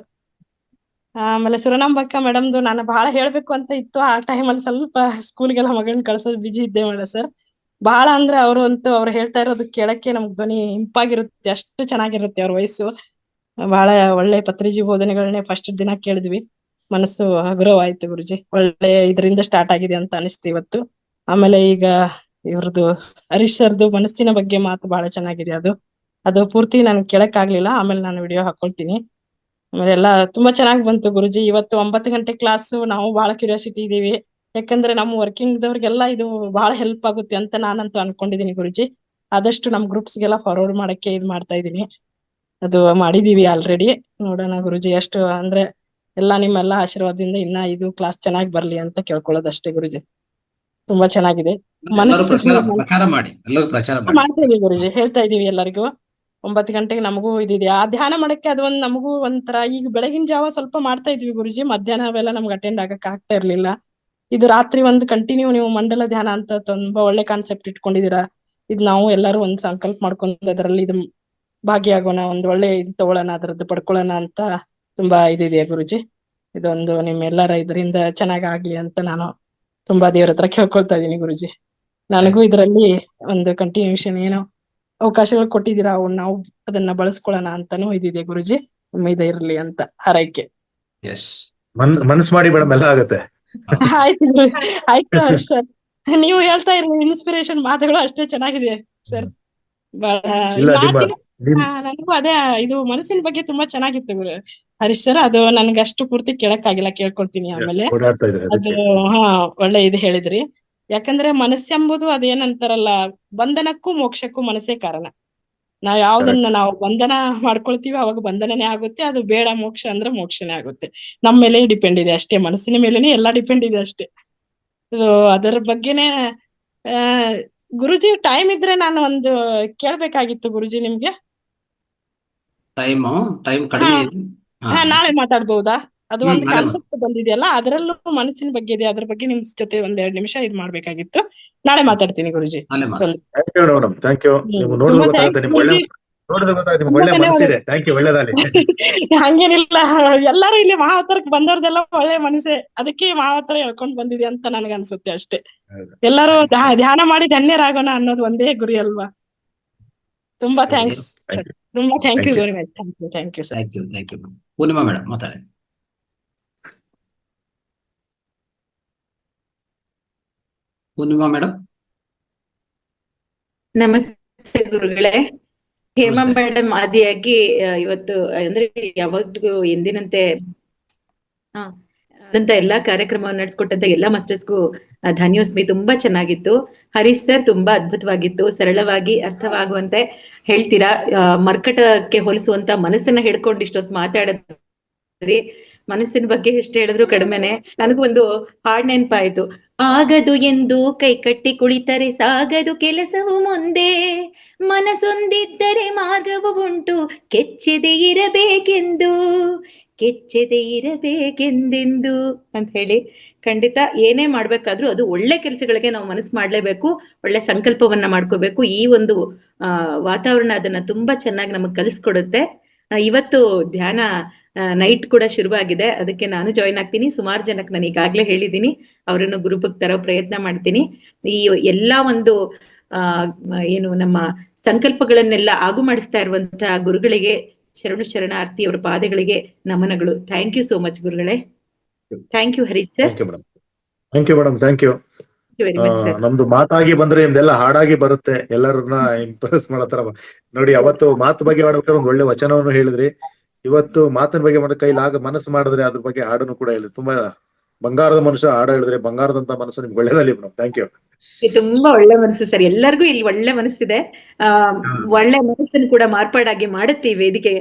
ಆಮೇಲೆ ಸುರನಾಂಬಕ್ಕ ಮೇಡಮ್ದು ನಾನು ಬಹಳ ಹೇಳ್ಬೇಕು ಅಂತ ಇತ್ತು. ಆ ಟೈಮಲ್ಲಿ ಸ್ವಲ್ಪ ಸ್ಕೂಲ್ಗೆಲ್ಲ ಮಗಳನ್ನ ಕಳ್ಸೋದು ಬಿಜಿ ಇದ್ದೆ ಮೇಡ ಸರ್. ಬಹಳ ಅಂದ್ರೆ ಅವ್ರು ಹೇಳ್ತಾ ಇರೋದು ಕೇಳಕ್ಕೆ ನಮ್ಗೆ ಧ್ವನಿ ಇಂಪಾಗಿರುತ್ತೆ, ಅಷ್ಟು ಚೆನ್ನಾಗಿರುತ್ತೆ ಅವ್ರ ವಯಸ್ಸು. ಬಹಳ ಒಳ್ಳೆ ಪತ್ರಿಜಿ ಬೋಧನೆಗಳನ್ನೇ ಫಸ್ಟ್ ದಿನ ಕೇಳಿದ್ವಿ. ಮನಸ್ಸು ಹಗುರವಾಯ್ತು ಗುರುಜಿ. ಒಳ್ಳೆ ಇದರಿಂದ ಸ್ಟಾರ್ಟ್ ಆಗಿದೆ ಅಂತ ಅನಿಸ್ತು ಇವತ್ತು. ಆಮೇಲೆ ಈಗ ಇವ್ರದ್ದು ಹರೀಶ್ ಸರ್ದು ಮನಸ್ಸಿನ ಬಗ್ಗೆ ಮಾತು ಬಹಳ ಚೆನ್ನಾಗಿದೆ. ಅದು ಪೂರ್ತಿ ನಾನು ಕೇಳಕ್ ಆಗ್ಲಿಲ್ಲ, ಆಮೇಲೆ ನಾನು ವಿಡಿಯೋ ಹಾಕೊಳ್ತೀನಿ. ಆಮೇಲೆ ಎಲ್ಲ ತುಂಬಾ ಚೆನ್ನಾಗಿ ಬಂತು ಗುರುಜಿ. ಇವತ್ತು 9 ಗಂಟೆ ಕ್ಲಾಸ್. ನಾವು ಬಹಳ ಕ್ಯೂರಿಯಾಸಿಟಿ ಇದೀವಿ, ಯಾಕಂದ್ರೆ ನಮ್ಮ ವರ್ಕಿಂಗ್ ದವ್ರಿಗೆಲ್ಲ ಇದು ಬಹಳ ಹೆಲ್ಪ್ ಆಗುತ್ತೆ ಅಂತ ನಾನಂತೂ ಅನ್ಕೊಂಡಿದೀನಿ ಗುರುಜಿ. ಆದಷ್ಟು ನಮ್ ಗ್ರೂಪ್ಸ್ಗೆಲ್ಲ ಫಾರ್ವರ್ಡ್ ಮಾಡಕ್ಕೆ ಇದು ಮಾಡ್ತಾ ಇದೀನಿ. ಅದು ಮಾಡಿದೀವಿ ಆಲ್ರೆಡಿ. ನೋಡೋಣ ಗುರುಜಿ, ಎಷ್ಟು ಅಂದ್ರೆ ಎಲ್ಲ ನಿಮ್ಮೆಲ್ಲ ಆಶೀರ್ವಾದದಿಂದ ಇನ್ನ ಇದು ಕ್ಲಾಸ್ ಚೆನ್ನಾಗಿ ಬರ್ಲಿ ಅಂತ ಕೇಳ್ಕೊಳ್ಳೋದಷ್ಟೇ ಗುರುಜಿ. ತುಂಬಾ ಚೆನ್ನಾಗಿದೆ. ಎಲ್ಲರೂ ಪ್ರಚಾರ ಮಾಡಿ, ಎಲ್ಲರೂ ಪ್ರಚಾರ ಮಾಡಿ. ಮಾಡ್ತೀವಿ ಗುರುಜಿ, ಹೇಳ್ತಾ ಇದೀವಿ ಎಲ್ಲರಿಗೂ. 9 ಗಂಟೆಗೆ ನಮಗೂ ಇದಿದೆ ಆ ಧ್ಯಾನ ಮಾಡಕ್ಕೆ. ಅದು ನಮಗೂ ಒಂಥರ, ಈಗ ಬೆಳಗಿನ ಜಾವ ಸ್ವಲ್ಪ ಮಾಡ್ತಾ ಇದ್ವಿ ಗುರುಜಿ, ಮಧ್ಯಾಹ್ನ ಅವೆಲ್ಲ ನಮ್ಗೆ ಅಟೆಂಡ್ ಆಗಕ್ ಆಗ್ತಾ ಇರ್ಲಿಲ್ಲ. ಇದು ರಾತ್ರಿ ಒಂದು ಕಂಟಿನ್ಯೂ ನೀವು ಮಂಡಲ ಧ್ಯಾನ ಅಂತ ತುಂಬಾ ಒಳ್ಳೆ ಕಾನ್ಸೆಪ್ಟ್ ಇಟ್ಕೊಂಡಿದೀರಾ. ಇದು ನಾವು ಎಲ್ಲರೂ ಒಂದ್ ಸಂಕಲ್ಪ ಮಾಡ್ಕೊಂಡು ಅದರಲ್ಲಿ ಇದು ಭಾಗಿಯಾಗೋಣ, ಒಂದ್ ಒಳ್ಳೆ ಇದು ತಗೊಳ್ಳೋಣ, ಅದರದ್ದು ಪಡ್ಕೊಳ್ಳೋಣ ಅಂತ ತುಂಬಾ ಇದಿದೆ ಗುರುಜಿ. ಇದೊಂದು ನಿಮ್ಮೆಲ್ಲರ ಇದರಿಂದ ಚೆನ್ನಾಗ್ ಆಗ್ಲಿ ಅಂತ ನಾನು ತುಂಬಾ ದೇವ್ರ ಹತ್ರ ಕೇಳ್ಕೊಳ್ತಾ ಇದೀನಿ ಗುರುಜಿ. ನನಗೂ ಇದರಲ್ಲಿ ಒಂದು ಕಂಟಿನ್ಯೂಷನ್ ಏನೋ ಅವಕಾಶಗಳು ಕೊಟ್ಟಿದ್ದೀರಾ, ಅವು ನಾವು ಅದನ್ನ ಬಳಸ್ಕೊಳ್ಳೋಣ ಅಂತಾನು ಇದಿದೆ ಗುರುಜಿ. ಉಮೇದ ಇರ್ಲಿ ಅಂತ ಹಾರೈಕೆ. ಎಸ್, ಮನಸ್ಸು ಮಾಡಿ ಮೇಡಮ್, ಎಲ್ಲ ಆಗುತ್ತೆ. ಆಯ್ತು ಆಯ್ತು ಸರ್. ನೀವು ಹೇಳ್ತಾ ಇರೋ ಇನ್ಸ್ಪಿರೇಷನ್ ಮಾತುಗಳು ಅಷ್ಟೇ ಚೆನ್ನಾಗಿದೆ ಸರ್. ನನಗೂ ಅದೇ ಇದು ಮನಸ್ಸಿನ ಬಗ್ಗೆ ತುಂಬಾ ಚೆನ್ನಾಗಿತ್ತು ಗುರು ಹರೀಶ್ ಸರ್. ಅದು ನನ್ಗೆ ಅಷ್ಟು ಪೂರ್ತಿ ಕೇಳಕ್ಕಾಗಿಲ್ಲ, ಕೇಳ್ಕೊಳ್ತೀನಿ ಆಮೇಲೆ. ಅದು ಒಳ್ಳೆ ಇದು ಹೇಳಿದ್ರಿ. ಯಾಕಂದ್ರೆ ಮನಸ್ಸೆಂಬುದು ಅದೇನಂತಾರಲ್ಲ, ಬಂಧನಕ್ಕೂ ಮೋಕ್ಷಕ್ಕೂ ಮನಸ್ಸೇ ಕಾರಣ. ನಾವ್ ಯಾವ್ದನ್ನ ನಾವು ಬಂಧನ ಮಾಡ್ಕೊಳ್ತೀವಿ ಅವಾಗ ಬಂಧನನೇ ಆಗುತ್ತೆ, ಅದು ಬೇಡ ಮೋಕ್ಷ ಅಂದ್ರೆ ಮೋಕ್ಷನೇ ಆಗುತ್ತೆ. ನಮ್ಮ ಮೇಲೆ ಡಿಪೆಂಡ್ ಇದೆ ಅಷ್ಟೇ, ಮನಸ್ಸಿನ ಮೇಲೆನೆ ಎಲ್ಲಾ ಡಿಪೆಂಡ್ ಇದೆ ಅಷ್ಟೇ. ಅದರ ಬಗ್ಗೆನೆ ಗುರುಜಿ ಟೈಮ್ ಇದ್ರೆ ನಾನು ಒಂದು ಕೇಳ್ಬೇಕಾಗಿತ್ತು ಗುರುಜಿ ನಿಮ್ಗೆ. ಟೈಮ್ ಕಡಿಮೆ ಇದೆ. ನಾಳೆ ಮಾತಾಡ್ಬಹುದಾ? ಅದು ಒಂದು ಕಾನ್ಸೆಪ್ಟ್ ಬಂದಿದೆಯಲ್ಲ, ಅದರಲ್ಲೂ ಮನಸ್ಸಿನ ಬಗ್ಗೆ ಇದೆ, ಅದ್ರ ಬಗ್ಗೆ ನಿಮ್ ಜೊತೆ 1-2 ನಿಮಿಷ ಇದ್ ಮಾಡ್ಬೇಕಾಗಿತ್ತು. ನಾಳೆ ಮಾತಾಡ್ತೀನಿ ಗುರುಜಿ. ಹಂಗೇನಿಲ್ಲ, ಎಲ್ಲಾರು ಇಲ್ಲಿ ಮಹಾವತಾರಕ್ಕೆ ಬಂದವ್ರದೆಲ್ಲ ಒಳ್ಳೆ ಮನಸ್ಸೆ, ಅದಕ್ಕೆ ಮಹಾವತಾರ ಹೇಳ್ಕೊಂಡ್ ಬಂದಿದೆ ಅಂತ ನನ್ಗ ಅನ್ಸುತ್ತೆ ಅಷ್ಟೇ. ಎಲ್ಲಾರು ಧ್ಯಾನ ಮಾಡಿ ಧನ್ಯರಾಗೋಣ ಅನ್ನೋದು ಒಂದೇ ಗುರಿ ಅಲ್ವಾ. ತುಂಬಾ ಥ್ಯಾಂಕ್ಸ್, ತುಂಬಾ thank you very much. Thank you sir. Thank you. Purnima madam ಮಾತಾಡಿ. ಪೂರ್ಣಿಮಾ ಮೇಡಮ್. ನಮಸ್ತೆ ಗುರುಗಳೇ. ಹೇಮಾ ಮೇಡಮ್ ಆದಿಯಾಗಿ ಇವತ್ತು ಅಂದ್ರೆ ಯಾವಾಗ್ಲೂ ಎಂದಿನಂತೆ ಆದಂತ ಎಲ್ಲಾ ಕಾರ್ಯಕ್ರಮವನ್ನು ನಡೆಸ್ಕೊಟ್ಟಂತ ಎಲ್ಲಾ ಮಾಸ್ಟರ್ಸ್ಗೂ ಧನ್ಯೋಸ್ಮಿ. ತುಂಬಾ ಚೆನ್ನಾಗಿತ್ತು. ಹರೀಶ್ ಸರ್ ತುಂಬಾ ಅದ್ಭುತವಾಗಿತ್ತು. ಸರಳವಾಗಿ ಅರ್ಥವಾಗುವಂತೆ ಹೇಳ್ತೀರಾ. ಮರ್ಕಟಕ್ಕೆ ಹೋಲಿಸುವಂತ ಮನಸ್ಸನ್ನ ಹಿಡ್ಕೊಂಡು ಇಷ್ಟೊತ್ತು ಮಾತಾಡಿದ್ರಿ. ಮನಸ್ಸಿನ ಬಗ್ಗೆ ಎಷ್ಟು ಹೇಳಿದ್ರು ಕಡಿಮೆನೆ. ನನಗೂ ಒಂದು ಹಾಡ್ ನೆನ್ಪಾಯ್ತು. ಆಗದು ಎಂದು ಕೈ ಕಟ್ಟಿ ಕುಳಿತರೆ ಸಾಗದು ಕೆಲಸವು ಮುಂದೆ, ಮನಸೊಂದಿದ್ದರೆ ಮಾರ್ಗವು ಉಂಟು, ಕೆಚ್ಚದೆ ಇರಬೇಕೆಂದು ಅಂತ ಹೇಳಿ. ಖಂಡಿತ ಏನೇ ಮಾಡ್ಬೇಕಾದ್ರೂ ಅದು ಒಳ್ಳೆ ಕೆಲಸಗಳಿಗೆ ನಾವು ಮನಸ್ಸು ಮಾಡ್ಲೇಬೇಕು, ಒಳ್ಳೆ ಸಂಕಲ್ಪವನ್ನ ಮಾಡ್ಕೋಬೇಕು. ಈ ಒಂದು ವಾತಾವರಣ ಅದನ್ನ ತುಂಬಾ ಚೆನ್ನಾಗಿ ನಮಗ್ ಕಲಿಸ್ಕೊಡುತ್ತೆ. ಇವತ್ತು ಧ್ಯಾನ ನೈಟ್ ಕೂಡ ಶುರುವಾಗಿದೆ, ಅದಕ್ಕೆ ನಾನು ಜಾಯಿನ್ ಆಗ್ತೀನಿ. ಸುಮಾರು ಜನಕ್ಕೆ ನಾನು ಈಗಾಗ್ಲೇ ಹೇಳಿದ್ದೀನಿ, ಅವರನ್ನು ಗ್ರೂಪಿಗೆ ತರೋ ಪ್ರಯತ್ನ ಮಾಡ್ತೀನಿ. ಈ ಎಲ್ಲಾ ಒಂದು ಏನು ನಮ್ಮ ಸಂಕಲ್ಪಗಳನ್ನೆಲ್ಲ ಆಗು ಮಾಡಿಸ್ತಾ ಇರುವಂತಹ ಗುರುಗಳಿಗೆ ಶರಣಾರ್ಥಿ, ಅವರ ಪಾದಗಳಿಗೆ ನಮನಗಳು. ಥ್ಯಾಂಕ್ ಯು ಸೋ ಮಚ್ ಗುರುಗಳೇ. Thank you Harish sir. Thank you madam, thank you. ನಮ್ದು ಮಾತಾಗಿ ಬಂದ್ರೆ ನಿಮ್ದೆಲ್ಲ ಹಾಡಾಗಿ ಬರುತ್ತೆ, ಎಲ್ಲರನ್ನ ಇಂಪ್ರೆಸ್ ಮಾಡೋ ತರ ನೋಡಿ. ಅವತ್ತು ಮಾತು ಬಗ್ಗೆ ಮಾಡ್ಬೇಕಾದ್ರೆ ಒಂದ್ ಒಳ್ಳೆ ವಚನವನ್ನು ಹೇಳಿದ್ರಿ. ಇವತ್ತು ಮಾತಿನ ಬಗ್ಗೆ ಮಾಡೋ ಕೈಲಾಗ ಮನಸ್ಸು ಮಾಡಿದ್ರೆ ಅದ್ರ ಬಗ್ಗೆ ಹಾಡನ್ನು ಕೂಡ ಹೇಳಿ. ತುಂಬಾ ಬಂಗಾರದ ಮನುಷ್ಯ ಹಾಡು ಹೇಳಿದ್ರೆ ಬಂಗಾರದಂತ ಮನಸ್ಸು ನಿಮ್ಗೆ ಒಳ್ಳೇದಲ್ಲಿ ಮೇಡಮ್. Thank you. ತುಂಬಾ ಒಳ್ಳೆ ಮನಸ್ಸು ಸರ್, ಎಲ್ಲರಿಗೂ ಇಲ್ಲಿ ಒಳ್ಳೆ ಮನಸ್ಸಿದೆ. ಒಳ್ಳೆ ಮನಸ್ಸನ್ನು ಕೂಡ ಮಾರ್ಪಾಡಾಗಿ ಮಾಡುತ್ತೆ ಈ ವೇದಿಕೆ.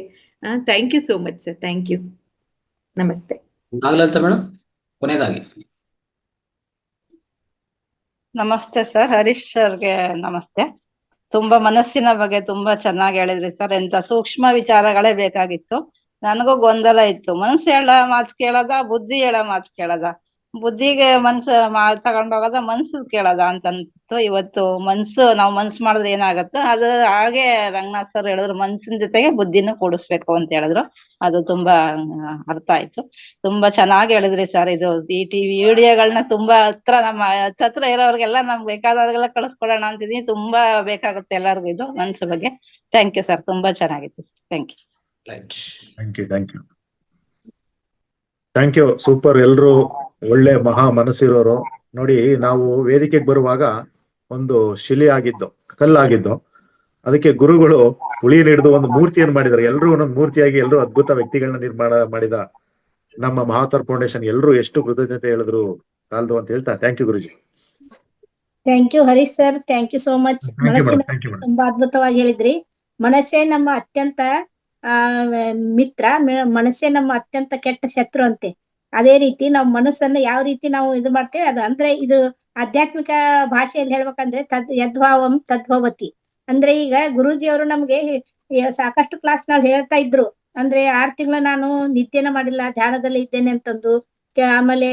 Thank you so much sir, thank you. ನಮಸ್ತೆ. ನಾಗಲಲಿತಾ ಮೇಡಮ್, ಕೊನೆಯದಾಗಿ. ನಮಸ್ತೆ ಸರ್, ಹರೀಶ್ ಸರ್ಗೆ ನಮಸ್ತೆ. ತುಂಬಾ ಮನಸ್ಸಿನ ಬಗ್ಗೆ ತುಂಬಾ ಚೆನ್ನಾಗಿ ಹೇಳಿದ್ರಿ ಸರ್. ಎಂತ ಸೂಕ್ಷ್ಮ ವಿಚಾರಗಳೇ ಬೇಕಾಗಿತ್ತು. ನನಗೂ ಗೊಂದಲ ಇತ್ತು, ಮನಸ್ಸು ಹೇಳೋ ಮಾತು ಕೇಳದ, ಬುದ್ಧಿ ಹೇಳೋ ಮಾತು ಕೇಳದ, ಬುದ್ಧಿಗೆ ಮನ್ಸು ತಗೊಂಡೋಗದ, ಮನ್ಸು ಕೇಳದ ಅಂತಂತು. ಇವತ್ತು ನಾವು ಮನ್ಸು ಮಾಡಿದ್ರೆ ಏನಾಗತ್ತೋ ಅದು ಹಾಗೆ ರಂಗನಾಥ್ ಸರ್ ಹೇಳಿದ್ರು, ಮನ್ಸಿನ ಜೊತೆಗೆ ಬುದ್ಧಿನೂ ಕೂಡಿಸ್ಬೇಕು ಅಂತ ಹೇಳಿದ್ರು. ಅದು ತುಂಬಾ ಅರ್ಥ ಆಯ್ತು. ತುಂಬಾ ಚೆನ್ನಾಗಿ ಹೇಳಿದ್ರಿ ಸರ್. ಇದು ಈ ಟಿವಿ ವಿಡಿಯೋಗಳನ್ನ ತುಂಬಾ ನಮ್ಮ ಹತ್ರ ಇರೋರ್ಗೆಲ್ಲ ನಮ್ಗೆ ಬೇಕಾದವ್ರಿಗೆಲ್ಲ ಕಳಿಸ್ಕೊಡೋಣ ಅಂತಿದೀನಿ. ತುಂಬಾ ಬೇಕಾಗುತ್ತೆ ಎಲ್ಲರಿಗೂ ಇದು ಮನ್ಸು ಬಗ್ಗೆ. ಥ್ಯಾಂಕ್ ಯು ಸರ್, ತುಂಬಾ ಚೆನ್ನಾಗಿತ್ತು sir. Thank you. Thank you. Super. ಎಲ್ರು ಒಳ್ಳೆ ಮಹಾ ಮನಸ್ಸಿರೋರು. ನೋಡಿ, ನಾವು ವೇದಿಕೆಗೆ ಬರುವಾಗ ಒಂದು ಶಿಲೆ ಆಗಿದ್ದು, ಕಲ್ಲಾಗಿದ್ದು, ಅದಕ್ಕೆ ಗುರುಗಳು ಹುಳಿನ ಹಿಡಿದು ಒಂದು ಮೂರ್ತಿಯನ್ನು ಮಾಡಿದ್ದಾರೆ. ಎಲ್ಲರೂ ಒಂದೊಂದು ಮೂರ್ತಿಯಾಗಿ ಎಲ್ಲರೂ ಅದ್ಭುತ ವ್ಯಕ್ತಿಗಳನ್ನ ನಿರ್ಮಾಣ ಮಾಡಿದ ನಮ್ಮ ಮಹಾವತಾರ್ ಫೌಂಡೇಶನ್ ಎಲ್ಲರೂ ಎಷ್ಟು ಕೃತಜ್ಞತೆ ಹೇಳಿದ್ರು ಸಾಲದು ಅಂತ ಹೇಳ್ತಾ thank you Guruji. Thank you Harish sir, thank you so much. ಮನಸ್ಸಿನ ತುಂಬಾ ಅದ್ಭುತವಾಗಿ ಹೇಳಿದ್ರಿ. ಮನಸ್ಸೇ ನಮ್ಮ ಅತ್ಯಂತ ಮಿತ್ರ, ಮನಸ್ಸೇ ನಮ್ಮ ಅತ್ಯಂತ ಕೆಟ್ಟ ಶತ್ರು ಅಂತೆ. ಅದೇ ರೀತಿ ನಾವು ಮನಸ್ಸನ್ನು ಯಾವ ರೀತಿ ನಾವು ಇದು ಮಾಡ್ತೇವೆ ಅದು ಅಂದ್ರೆ ಇದು ಆಧ್ಯಾತ್ಮಿಕ ಭಾಷೆಯಲ್ಲಿ ಹೇಳ್ಬೇಕಂದ್ರೆ ಯದ್ಭಾವಂ ತದ್ಭವತಿ. ಅಂದ್ರೆ ಈಗ ಗುರೂಜಿ ಅವರು ನಮ್ಗೆ ಸಾಕಷ್ಟು ಕ್ಲಾಸ್ ನಾವು ಹೇಳ್ತಾ ಇದ್ರು. ಅಂದ್ರೆ 6 ತಿಂಗಳು ನಾನು ನಿದ್ದೆನ ಮಾಡಿಲ್ಲ, ಧ್ಯಾನದಲ್ಲಿ ಇದ್ದೇನೆ ಅಂತಂದು. ಆಮೇಲೆ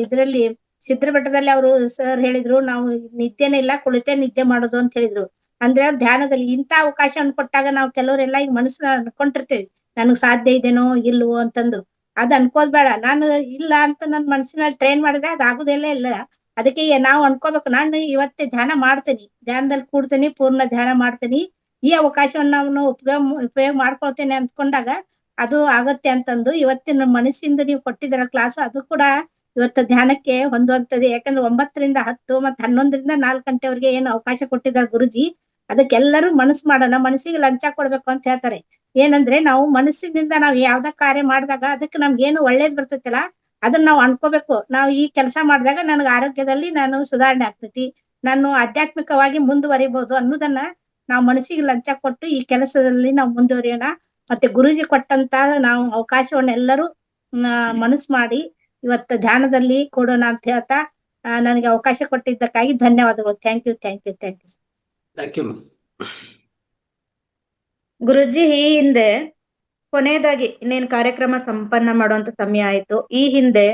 ಇದ್ರಲ್ಲಿ ಸಿದ್ರಬೆಟ್ಟದಲ್ಲಿ ಅವರು ಸರ್ ಹೇಳಿದ್ರು, ನಾವು ನಿದ್ದೆನೇ ಇಲ್ಲ, ಕುಳಿತೇ ನಿದ್ದೆ ಮಾಡೋದು ಅಂತ ಹೇಳಿದ್ರು. ಅಂದ್ರೆ ಅವ್ರು ಧ್ಯಾನದಲ್ಲಿ ಇಂಥ ಅವಕಾಶವನ್ನು ಕೊಟ್ಟಾಗ ನಾವು ಕೆಲವರೆಲ್ಲ ಈಗ ಮನಸ್ಸನ್ನ ಅನ್ಕೊಂಡಿರ್ತೇವೆ, ನನಗ್ ಸಾಧ್ಯ ಇದೇನೋ ಇಲ್ವೋ ಅಂತಂದು. ಅದ್ ಅನ್ಕೋದ್ ಬೇಡ. ನಾನು ಇಲ್ಲ ಅಂತ ನನ್ ಮನಸ್ಸಿನಲ್ಲಿ ಟ್ರೈನ್ ಮಾಡಿದ್ರೆ ಅದು ಆಗುದೆಲ್ಲ ಇಲ್ಲ. ಅದಕ್ಕೆ ನಾವು ಅನ್ಕೋಬೇಕು, ನಾನು ಇವತ್ತೇ ಧ್ಯಾನ ಮಾಡ್ತೀನಿ, ಧ್ಯಾನದಲ್ಲಿ ಕೂಡ್ತೀನಿ, ಪೂರ್ಣ ಧ್ಯಾನ ಮಾಡ್ತೀನಿ, ಈ ಅವಕಾಶವನ್ನು ನಾನು ಉಪಯೋಗ ಮಾಡ್ಕೊಳ್ತೇನೆ ಅಂದ್ಕೊಂಡಾಗ ಅದು ಆಗತ್ತೆ ಅಂತಂದು ಇವತ್ತಿನ ಮನಸ್ಸಿಂದ ನೀವು ಕೊಟ್ಟಿದ್ದೀರ ಕ್ಲಾಸ್, ಅದು ಕೂಡ ಇವತ್ತು ಧ್ಯಾನಕ್ಕೆ ಹೊಂದುವಂತದ್ದು. ಯಾಕಂದ್ರೆ 9ರಿಂದ 10 ಮತ್ತು 11ರಿಂದ 4 ಗಂಟೆವರೆಗೆ ಏನು ಅವಕಾಶ ಕೊಟ್ಟಿದ್ದಾರೆ ಗುರುಜಿ, ಅದಕ್ಕೆಲ್ಲರೂ ಮನಸ್ಸು ಮಾಡೋಣ. ಮನಸ್ಸಿಗೆ ಲಂಚ ಕೊಡ್ಬೇಕು ಅಂತ ಹೇಳ್ತಾರೆ. ಏನಂದ್ರೆ ನಾವು ಮನಸ್ಸಿನಿಂದ ನಾವು ಯಾವ್ದ ಕಾರ್ಯ ಮಾಡಿದಾಗ ಅದಕ್ಕೆ ನಮ್ಗೆ ಏನು ಒಳ್ಳೇದ್ ಬರ್ತೈತಿಲ್ಲ ಅದನ್ನ ನಾವು ಅನ್ಕೋಬೇಕು. ನಾವು ಈ ಕೆಲಸ ಮಾಡಿದಾಗ ನನಗೆ ಆರೋಗ್ಯದಲ್ಲಿ ನಾನು ಸುಧಾರಣೆ ಆಗ್ತೈತಿ, ನಾನು ಆಧ್ಯಾತ್ಮಿಕವಾಗಿ ಮುಂದುವರಿಬಹುದು ಅನ್ನೋದನ್ನ ನಾವು ಮನಸ್ಸಿಗೆ ಲಂಚ ಕೊಟ್ಟು ಈ ಕೆಲಸದಲ್ಲಿ ನಾವು ಮುಂದುವರಿಯೋಣ. ಮತ್ತೆ ಗುರುಜಿ ಕೊಟ್ಟಂತ ನಾವು ಅವಕಾಶವನ್ನ ಎಲ್ಲರೂ ಮನಸ್ಸು ಮಾಡಿ ಇವತ್ತು ಧ್ಯಾನದಲ್ಲಿ ಕೊಡೋಣ ಅಂತ ಹೇಳ್ತಾ ನನಗೆ ಅವಕಾಶ ಕೊಟ್ಟಿದ್ದಕ್ಕಾಗಿ ಧನ್ಯವಾದಗಳು. Thank you, thank you, thank you. Thank you. Guruji, ಈ ಹಿಂದೆ ಕೊನೆಯದಾಗಿ ಇನ್ನೇನು ಕಾರ್ಯಕ್ರಮ ಸಂಪನ್ನ ಮಾಡುವಂತ ಸಮಯ ಆಯ್ತು. ಈ ಹಿಂದೆ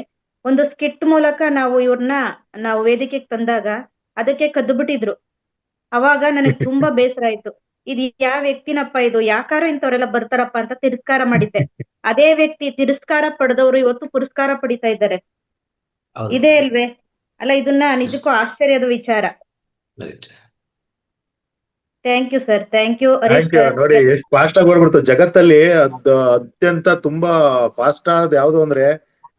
ಒಂದು ಸ್ಕಿಟ್ ಮೂಲಕ ನಾವು ಇವ್ರನ್ನ ವೇದಿಕೆಗೆ ತಂದಾಗ ಅದಕ್ಕೆ ಕದ್ದು ಬಿಟ್ಟಿದ್ರು. ಅವಾಗ ನನಗೆ ತುಂಬಾ ಬೇಸರ ಆಯ್ತು. ಇದು ಯಾವ ವ್ಯಕ್ತಿನಪ್ಪ, ಇದು ಯಾಕಾರ ಇಂಥವ್ರೆಲ್ಲ ಬರ್ತಾರಪ್ಪ ಅಂತ ತಿರಸ್ಕಾರ ಮಾಡಿದ್ದೆ. ಅದೇ ವ್ಯಕ್ತಿ ತಿರಸ್ಕಾರ ಪಡೆದವರು ಇವತ್ತು ಪುರಸ್ಕಾರ ಪಡಿತಾ ಇದ್ದಾರೆ. ಇದೇ ಅಲ್ವೇ? ಅಲ್ಲ, ಇದನ್ನ ನಿಜಕ್ಕೂ ಆಶ್ಚರ್ಯದ ವಿಚಾರ. Thank you sir, thank you. ನೋಡಿ ಎಷ್ಟು ಫಾಸ್ಟ್ ಆಗಿ ಓಡ್ಬಿಡ್ತು ಜಗತ್ತಲ್ಲಿ. ಅತ್ಯಂತ ತುಂಬಾ ಫಾಸ್ಟ್ ಆದ ಯಾವ್ದು ಅಂದ್ರೆ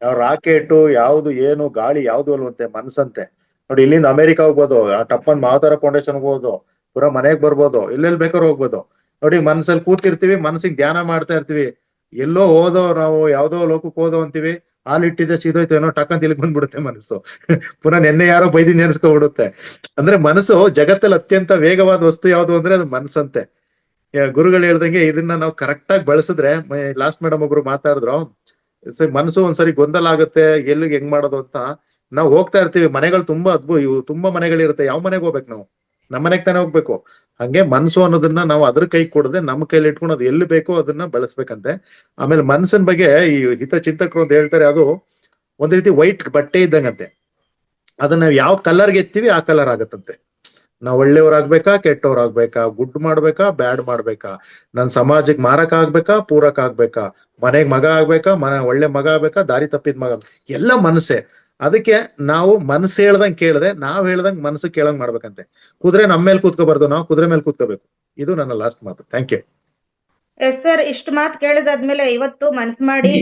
ಯಾವ ರಾಕೆಟ್ ಯಾವ್ದು, ಏನು ಗಾಳಿ ಯಾವ್ದು ಅಲ್ವಂತೆ, ಮನ್ಸಂತೆ. ನೋಡಿ, ಇಲ್ಲಿಂದ ಅಮೆರಿಕ ಹೋಗ್ಬೋದು, ಟಪ್ಪನ್ ಮಹಾವತಾರ ಫೌಂಡೇಶನ್ ಹೋಗ್ಬೋದು, ಪುರಾ ಮನೆಗ್ ಬರ್ಬೋದು, ಎಲ್ಲೆಲ್ಲಿ ಬೇಕಾದ್ರೂ ಹೋಗ್ಬೋದು. ನೋಡಿ, ಮನ್ಸಲ್ಲಿ ಕೂತಿರ್ತೀವಿ, ಮನ್ಸಿಗೆ ಧ್ಯಾನ ಮಾಡ್ತಾ ಇರ್ತೀವಿ. ಎಲ್ಲೋ ಹೋದೋ ನಾವು ಯಾವ್ದೋ ಲೋಕಕ್ಕೆ ಹೋದೋ ಅಂತೀವಿ, ಹಾಲಿಟ್ಟಿದ್ದೆ ಸೀದೋಯ್ತು ಏನೋ ಟಕ್ಕಂತ ಇಲ್ಲಿಗೆ ಬಂದ್ಬಿಡುತ್ತೆ ಮನಸ್ಸು. ಪುನಃ ನೆನ್ನೆ ಯಾರೋ ಬೈದಿ ನೆನೆಸ್ಕೊಂಡ್ಬಿಡುತ್ತೆ. ಅಂದ್ರೆ ಮನಸ್ಸು ಜಗತ್ತಲ್ಲಿ ಅತ್ಯಂತ ವೇಗವಾದ ವಸ್ತು ಯಾವ್ದು ಅಂದ್ರೆ ಅದು ಮನ್ಸಂತೆ. ಗುರುಗಳು ಹೇಳ್ದಂಗೆ ಇದನ್ನ ನಾವು ಕರೆಕ್ಟ್ ಆಗಿ ಬಳಸಿದ್ರೆ, ಲಾಸ್ಟ್ ಮೇಡಮ್ ಒಬ್ರು ಮಾತಾಡಿದ್ರು, ಮನಸ್ಸು ಒಂದ್ಸರಿ ಗೊಂದಲ ಆಗುತ್ತೆ, ಎಲ್ಲಿಗೆ ಹೆಂಗ್ ಮಾಡೋದು ಅಂತ. ನಾವು ಹೋಗ್ತಾ ಇರ್ತೀವಿ, ಮನೆಗಳು ತುಂಬಾ ತುಂಬಾ ಮನೆಗಳಿರುತ್ತೆ, ಯಾವ ಮನೆಗೆ ಹೋಗ್ಬೇಕು ನಾವು? ನಮ್ಮ ಮನೆಗೆ ತಾನೇ ಹೋಗ್ಬೇಕು. ಹಂಗೆ ಮನ್ಸು ಅನ್ನೋದನ್ನ ನಾವು ಅದ್ರ ಕೈ ಕೊಡದೆ ನಮ್ಮ ಕೈಲಿ ಇಟ್ಕೊಂಡು ಅದು ಎಲ್ಲಿ ಬೇಕೋ ಅದನ್ನ ಬೆಳೆಸ್ಬೇಕಂತೆ. ಆಮೇಲೆ ಮನ್ಸಿನ ಬಗ್ಗೆ ಈ ಹಿತ ಚಿಂತಕರು ಅಂತ ಹೇಳ್ತಾರೆ, ಅದು ಒಂದ್ ರೀತಿ ವೈಟ್ ಬಟ್ಟೆ ಇದ್ದಂಗಂತೆ. ಅದನ್ನ ಯಾವ ಕಲರ್ಗೆ ಎತ್ತೀವಿ ಆ ಕಲರ್ ಆಗತ್ತಂತೆ. ನಾವ್ ಒಳ್ಳೆಯವ್ರಾಗ್ಬೇಕಾ, ಕೆಟ್ಟವ್ರಾಗ್ಬೇಕಾ, ಗುಡ್ ಮಾಡ್ಬೇಕಾ, ಬ್ಯಾಡ್ ಮಾಡ್ಬೇಕಾ, ನನ್ ಸಮಾಜಕ್ಕೆ ಮಾರಕ ಆಗ್ಬೇಕಾ, ಪೂರಕ ಆಗ್ಬೇಕಾ, ಮನೆಗ್ ಮಗ ಆಗ್ಬೇಕಾ, ಒಳ್ಳೆ ಮಗ ಆಗ್ಬೇಕಾ, ದಾರಿ ತಪ್ಪಿದ ಮಗ, ಎಲ್ಲ ಮನಸ್ಸೇ. ಅದಕ್ಕೆ ನಾವು ಮನಸ್ಸು ಹೇಳ್ದಂಗ್ ಕೇಳದೆ, ನಾವ್ ಹೇಳ್ದಂಗ್ ಮನಸ್ಸು ಕೇಳಂಗ್ ಮಾಡ್ಬೇಕಂತೆ. ಕುದುರೆ ನಮ್ಮ ಮೇಲೆ ಕೂತ್ಕೋಬಾರ್ದು, ನಾವು ಕುದುರೆ ಮೇಲೆ ಕೂತ್ಕೋಬೇಕು. ಇದು ನನ್ನ ಲಾಸ್ಟ್ ಮಾತು. Thank you. ಸರ್, ಇಷ್ಟು ಮಾತು ಕೇಳಿದಾದ್ಮೇಲೆ ಇವತ್ತು ಮನ್ಸು ಮಾಡಿ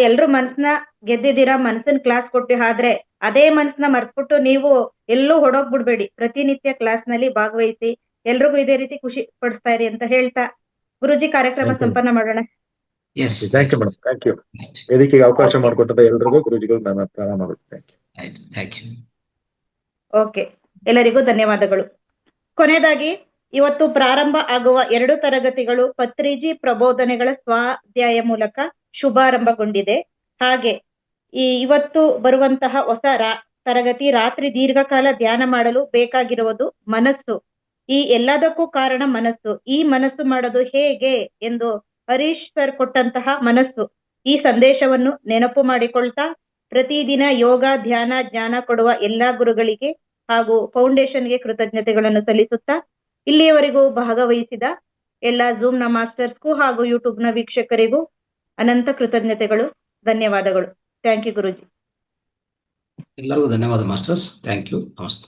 ಎಲ್ರು ಮನ್ಸನ್ನ ಗೆದ್ದಿದ್ದೀರಾ, ಮನ್ಸಿನ ಕ್ಲಾಸ್ ಕೊಟ್ಟಿ. ಆದ್ರೆ ಅದೇ ಮನ್ಸನ್ನ ಮರ್ತ್ಬಿಟ್ಟು ನೀವು ಎಲ್ಲೂ ಹೊಡೋಗ್ಬಿಡ್ಬೇಡಿ. ಪ್ರತಿನಿತ್ಯ ಕ್ಲಾಸ್ ನಲ್ಲಿ ಭಾಗವಹಿಸಿ ಎಲ್ರಿಗೂ ಇದೇ ರೀತಿ ಖುಷಿ ಪಡಿಸ್ತಾ ಇರಿ ಅಂತ ಹೇಳ್ತಾ ಗುರುಜಿ ಕಾರ್ಯಕ್ರಮ ಸಂಪನ್ನ ಮಾಡೋಣ. Yes thank you madam, thank you. ವೇದಿಕೆಗೆ ಅವಕಾಶ ಮಾಡಿಕೊಟ್ಟದ ಎಲ್ರಿಗೂ ಗುರುಜಿಗಳು ನಾನು ಪ್ರಣಾಮಗಳು. Thank you. ಆಯ್ತು, ಥ್ಯಾಂಕ್ ಯು. ಓಕೆ, ಎಲ್ಲರಿಗೂ ಧನ್ಯವಾದಗಳು. ಕೊನೆಯದಾಗಿ ಇವತ್ತು ಪ್ರಾರಂಭ ಆಗುವ 2 ತರಗತಿಗಳು ಪತ್ರಿಜಿ ಪ್ರಬೋಧನೆಗಳ ಸ್ವಾಧ್ಯಾಯ ಮೂಲಕ ಶುಭಾರಂಭಗೊಂಡಿದೆ. ಹಾಗೆ ಇವತ್ತು ಬರುವಂತಹ ಹೊಸ ತರಗತಿ ರಾತ್ರಿ ದೀರ್ಘಕಾಲ ಧ್ಯಾನ ಮಾಡಲು ಬೇಕಾಗಿರುವುದು ಮನಸ್ಸು. ಈ ಎಲ್ಲದಕ್ಕೂ ಕಾರಣ ಮನಸ್ಸು. ಈ ಮನಸ್ಸು ಮಾಡೋದು ಹೇಗೆ ಎಂದು ಹರೀಶ್ ಸರ್ ಕೊಟ್ಟಂತಹ ಮನಸ್ಸು ಈ ಸಂದೇಶವನ್ನು ನೆನಪು ಮಾಡಿಕೊಳ್ತಾ ಪ್ರತಿದಿನ ಯೋಗ, ಧ್ಯಾನ, ಜ್ಞಾನ ಕೊಡುವ ಎಲ್ಲಾ ಗುರುಗಳಿಗೆ ಹಾಗೂ ಫೌಂಡೇಶನ್ಗೆ ಕೃತಜ್ಞತೆಗಳನ್ನು ಸಲ್ಲಿಸುತ್ತಾ ಇಲ್ಲಿಯವರೆಗೂ ಭಾಗವಹಿಸಿದ ಎಲ್ಲ ಝೂಮ್ನ ಮಾಸ್ಟರ್ಸ್ಗೂ ಹಾಗೂ ಯೂಟ್ಯೂಬ್ನ ವೀಕ್ಷಕರಿಗೂ ಅನಂತ ಕೃತಜ್ಞತೆಗಳು, ಧನ್ಯವಾದಗಳು. ಥ್ಯಾಂಕ್ ಯು ಗುರುಜಿ. ಎಲ್ಲರಿಗೂ ಧನ್ಯವಾದ ಮಾಸ್ಟರ್ಸ್. Thank you. ನಮಸ್ತೆ.